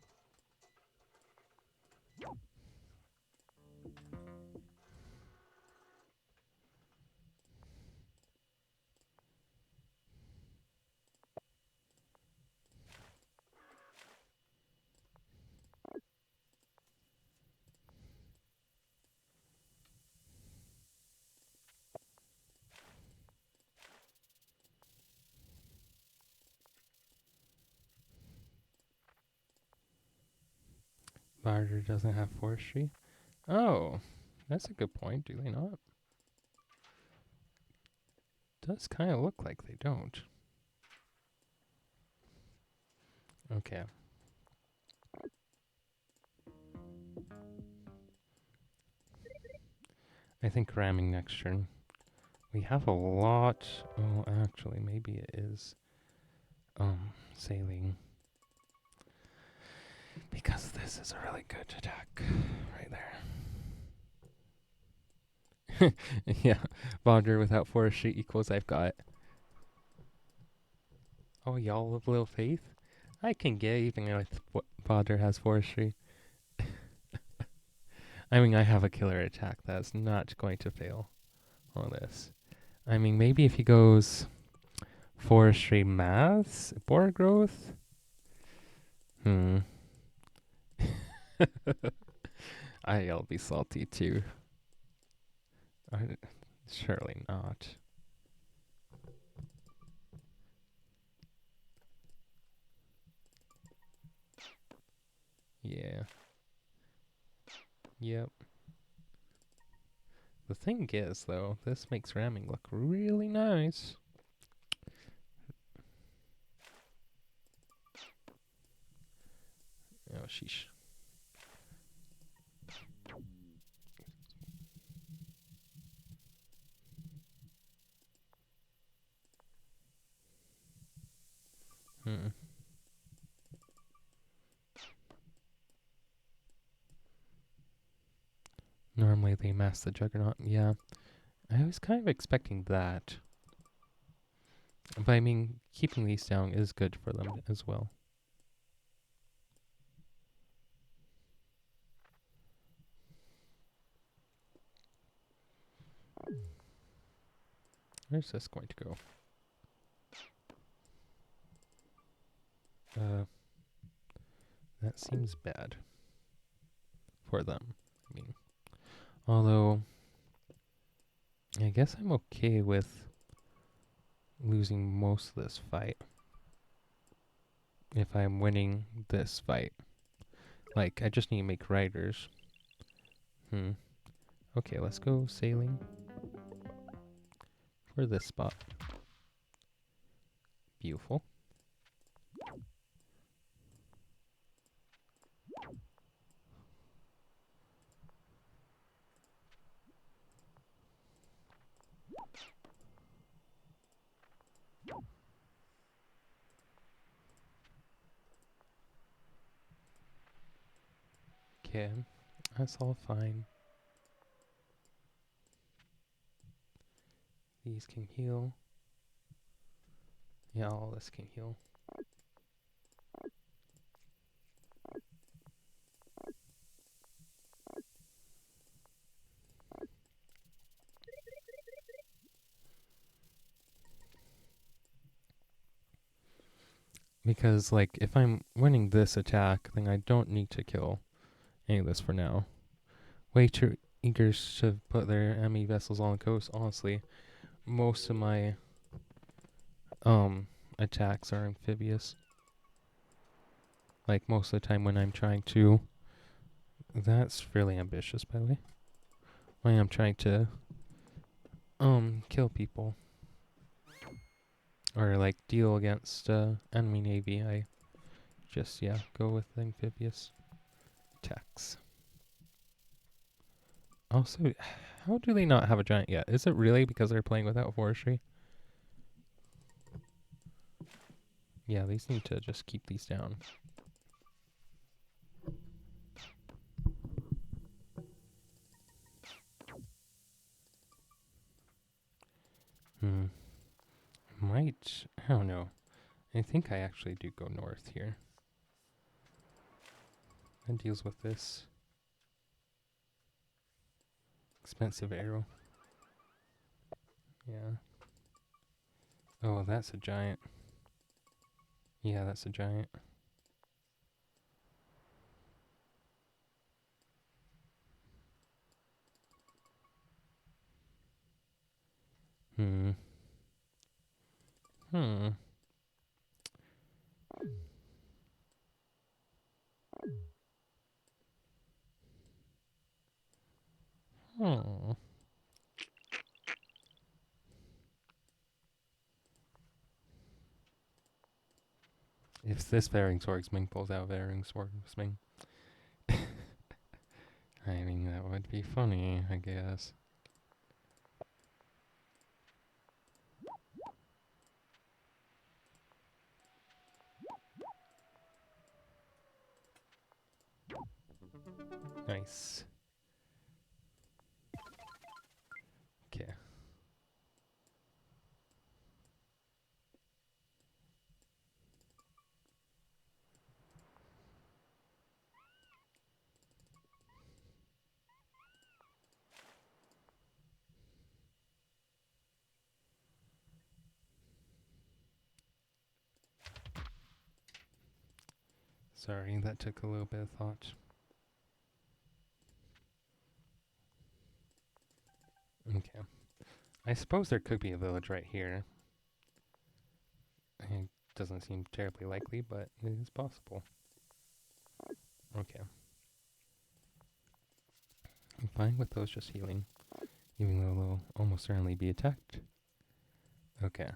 Barter doesn't have forestry. Oh, that's a good point, do they not? Does kind of look like they don't. Okay. I think ramming next turn. We have a lot. Oh, actually, maybe it is sailing. Because this is a really good attack right there. Yeah, Bonder without forestry equals I've got. Oh, y'all of little faith? I can get even if Bonder has forestry. I mean, I have a killer attack that's not going to fail on this. I mean, maybe if he goes forestry maths, boar growth. I'll be salty too. I, surely not. Yeah. Yep. The thing is, though, this makes ramming look really nice. Oh, sheesh. Hmm. Normally they mask the Juggernaut. Yeah. I was kind of expecting that. But I mean, keeping these down is good for them as well. Where's this going to go? That seems bad for them. I mean, although I guess I'm okay with losing most of this fight if I'm winning this fight. Like, I just need to make riders. Okay, let's go sailing for this spot. Beautiful. Okay, that's all fine. These can heal. Yeah, all this can heal. Because, like, if I'm winning this attack, then I don't need to kill any of this for now. Way too eager to put their enemy vessels on the coast. Honestly, most of my attacks are amphibious. Like, most of the time when I'm trying to... That's fairly ambitious, by the way. When I'm trying to, kill people. Or, like, deal against, enemy navy, I just, yeah, go with amphibious attacks. Also, how do they not have a giant yet? Is it really because they're playing without forestry? Yeah, these need to just keep these down. Might, I don't know. I think I actually do go north here. That deals with this expensive arrow. Yeah. Oh, that's a giant. Yeah, that's a giant. Hmm. Hmm. Hmm. If this Varying Swordsman pulls out Varying Swordsman, I mean, that would be funny, I guess. Nice. Okay. Sorry, that took a little bit of thought. Okay. I suppose there could be a village right here. It doesn't seem terribly likely, but it is possible. Okay. I'm fine with those just healing, even though they'll almost certainly be attacked. Okay.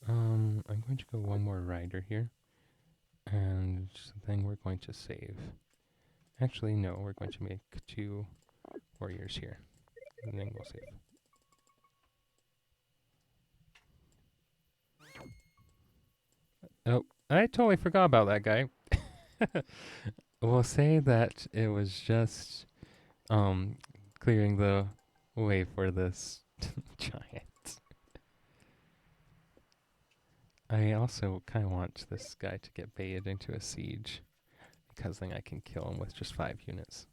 I'm going to go one more rider here, and then we're going to save. Actually, no, we're going to make 2 warriors here, and then we'll save. Oh, I totally forgot about that guy. We'll say that it was just clearing the way for this giant. I also kind of want this guy to get baited into a siege, because then I can kill him with just 5 units.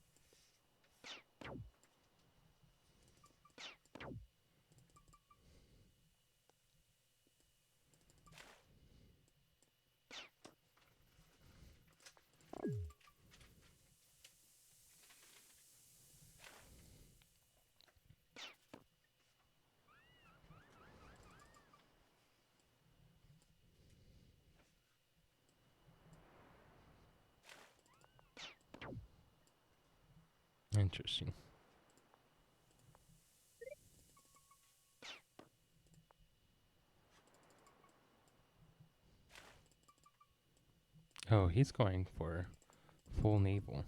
Interesting. Oh, he's going for full naval.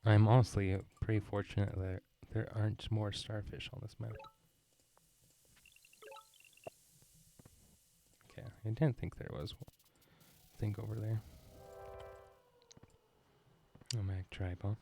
I'm honestly pretty fortunate that there aren't more starfish on this map. Okay, I didn't think there was a thing over there. Oh, mag tribal.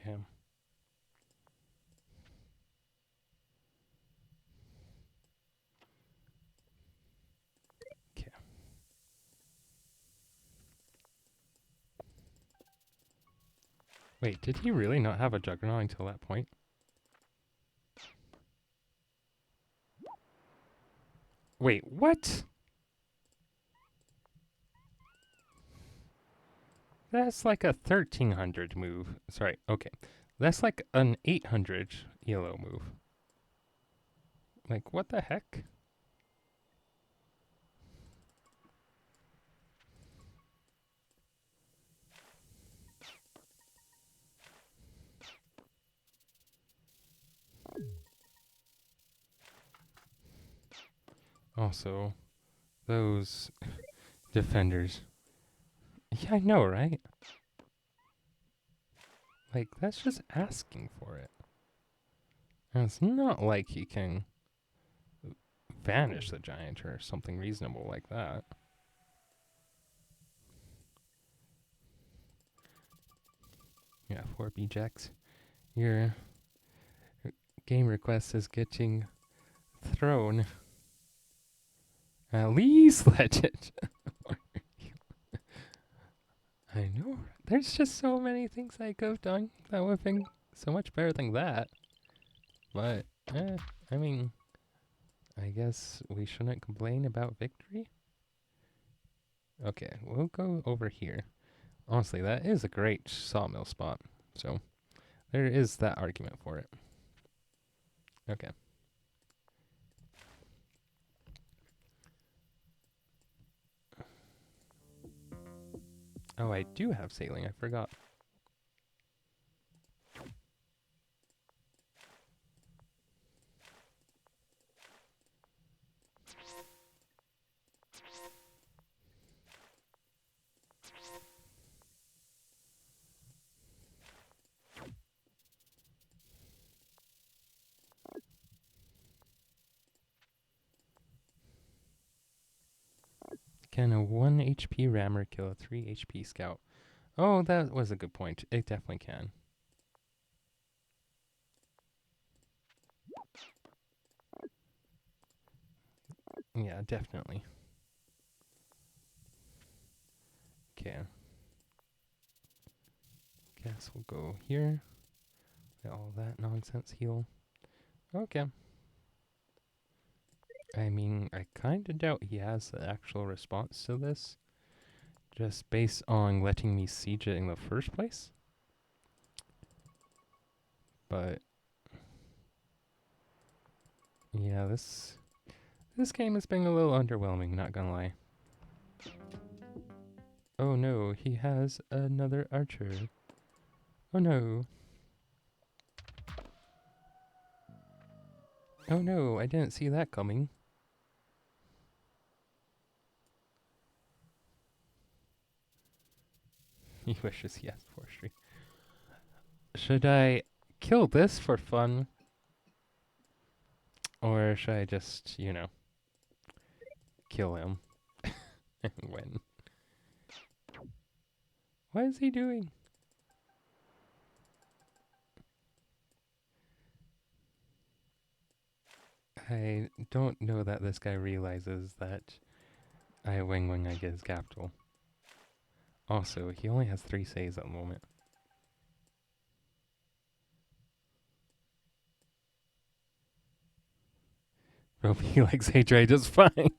Okay. Okay. Wait, did he really not have a juggernaut until that point? Wait, what? That's like a 1300 move. Sorry, okay. That's like an 800 ELO move. Like, what the heck? Also, those defenders. Yeah, I know, right? Like, that's just asking for it. And it's not like he can vanish the giant or something reasonable like that. Yeah, 4B Jacks. Your game request is getting thrown. At least let it. I know. There's just so many things I could have done that would have been so much better than that. But, I mean, I guess we shouldn't complain about victory. Okay, we'll go over here. Honestly, that is a great sawmill spot. So, there is that argument for it. Okay. Oh, I do have sailing. I forgot. Can a 1 HP rammer kill a 3 HP scout? Oh, that was a good point. It definitely can. Yeah, definitely. Okay. Guess we'll go here. Let all that nonsense heal. Okay. I mean, I kind of doubt he has the actual response to this. Just based on letting me siege it in the first place. But yeah, this game has been a little underwhelming, not gonna lie. Oh no, he has another archer. Oh no. Oh no, I didn't see that coming. He wishes he has forestry. Should I kill this for fun? Or should I just, kill him and win? What is he doing? I don't know that this guy realizes that I wing when I get his capital. Also, he only has 3 saves at the moment. Hope he likes H-Ray just fine.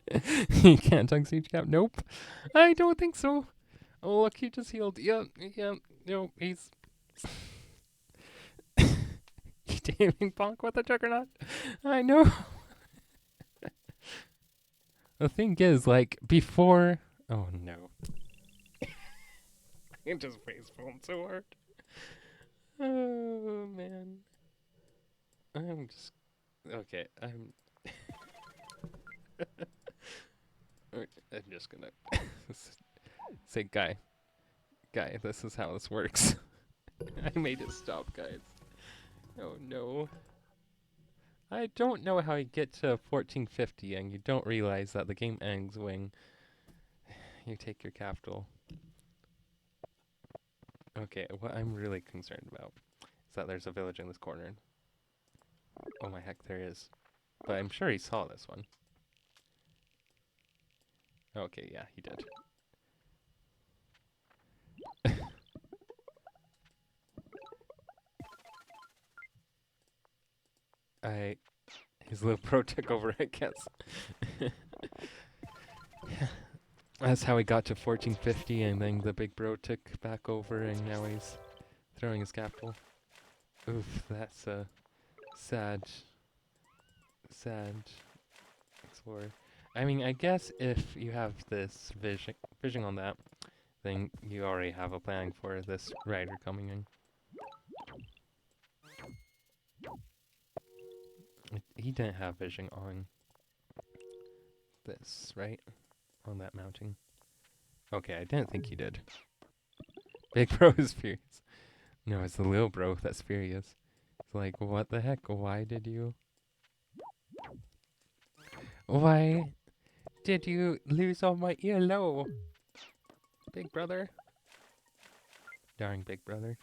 He can't tongue siege cap. Nope. I don't think so. Oh, look, he just healed. Yep. No, he's... Taming Bonk with a Juggernaut. I know. The thing is, like, before... Oh, no. I just face palmed so hard. Oh, man. I'm just... Okay, I'm just gonna say, guy, this is how this works. I made it stop, guys. Oh, no. I don't know how you get to 1450 and you don't realize that the game ends when you take your capital. Okay, what I'm really concerned about is that there's a village in this corner. Oh my heck, there is. But I'm sure he saw this one. Okay, yeah, he did. His little bro took over, I guess. That's how he got to 1450, and then the big bro took back over, and now he's throwing his capital. Oof, that's a sad explorer. I mean, I guess if you have this vision on that, then you already have a plan for this rider coming in. He didn't have vision on this, right? On that mounting. Okay, I didn't think he did. Big bro is furious. No, it's the little bro that's furious. It's like, what the heck? Why did you lose all my ELO? Big brother? Darn big brother.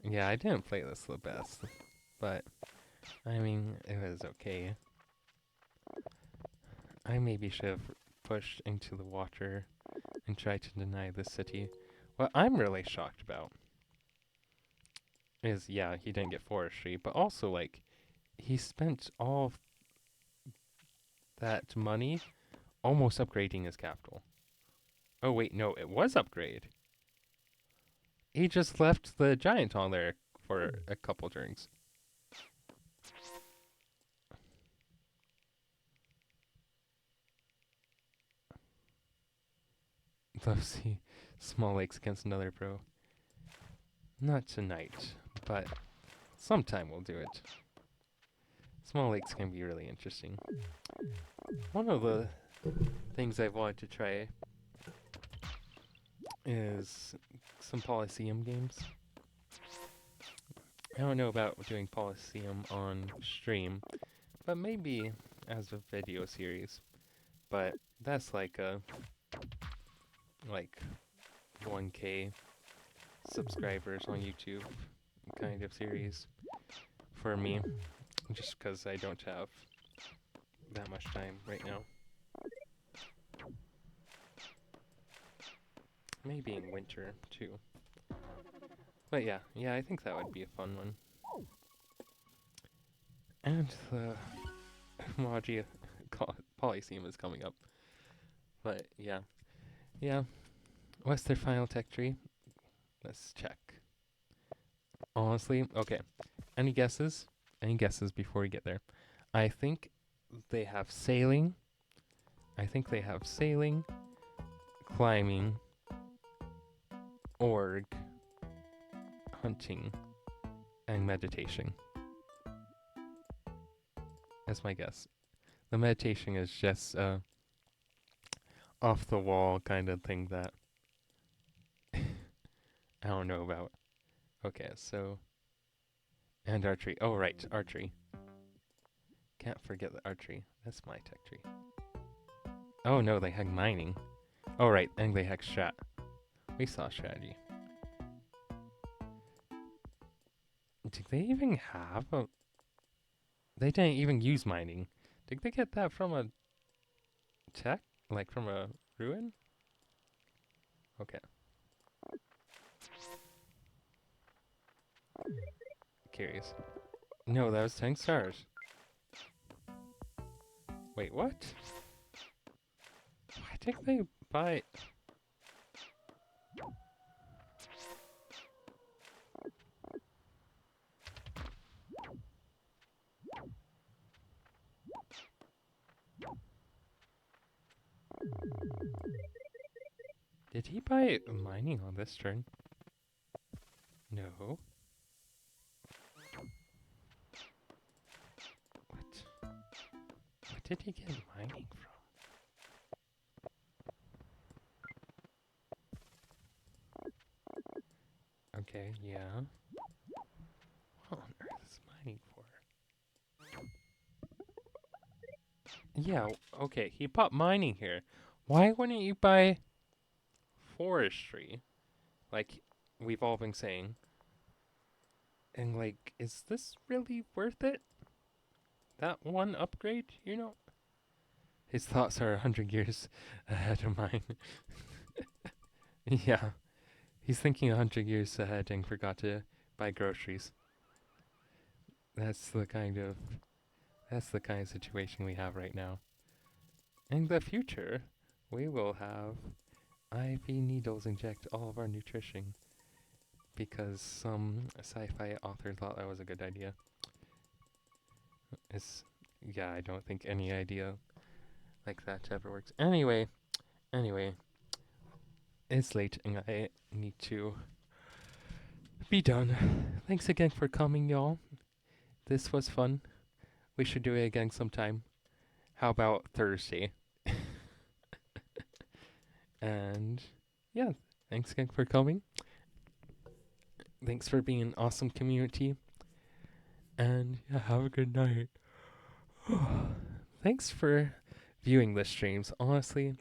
Yeah, I didn't play this the best, but I mean, it was okay. I maybe should have pushed into the water and tried to deny the city. What I'm really shocked about is, yeah, he didn't get forestry, but also, like, he spent all that money almost upgrading his capital. Oh, wait, no, it was upgrade. He just left the giant on there for a couple turns. Let's see. Small lakes against another pro. Not tonight, but sometime we'll do it. Small lakes can be really interesting. One of the things I've wanted to try is some Polyseum games. I don't know about doing Polyseum on stream, but maybe as a video series. But that's like 1K subscribers on YouTube kind of series for me, just because I don't have that much time right now. Maybe in winter too. But yeah, I think that would be a fun one. And the Oumaji Polyseum is coming up. But yeah. What's their final tech tree? Let's check. Honestly, okay. Any guesses? Any guesses before we get there? I think they have sailing. I think they have sailing, climbing, org, hunting, and meditation. That's my guess. The meditation is just off the wall kind of thing that I don't know about. Okay, so and archery. Oh right, archery. Can't forget the archery. That's my tech tree. Oh no, they had mining. Oh right, and they had strat. We saw strategy. Did they even have a... They didn't even use mining. Did they get that from a tech? Like from a ruin? Okay. Curious. No, that was 10 stars. Wait, what? Why did they buy... Did he buy mining on this turn? No. What? What did he get mining from? Okay, yeah. What on earth is mining for? Yeah, okay, he bought mining here. Why wouldn't you buy forestry? Like we've all been saying. And like, is this really worth it? That one upgrade, you know? His thoughts are 100 years ahead of mine. Yeah, he's thinking 100 years ahead and forgot to buy groceries. That's the kind of situation we have right now. In the future, we will have IV needles inject all of our nutrition because some sci-fi author thought that was a good idea. Yeah, I don't think any idea like that ever works. Anyway, it's late and I need to be done. Thanks again for coming, y'all. This was fun. We should do it again sometime. How about Thursday? And yeah, thanks again for coming. Thanks for being an awesome community. And yeah, have a good night. Thanks for viewing the streams. Honestly,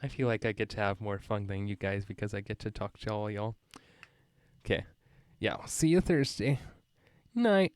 I feel like I get to have more fun than you guys because I get to talk to all y'all. Okay. Yeah, I'll see you Thursday. Night.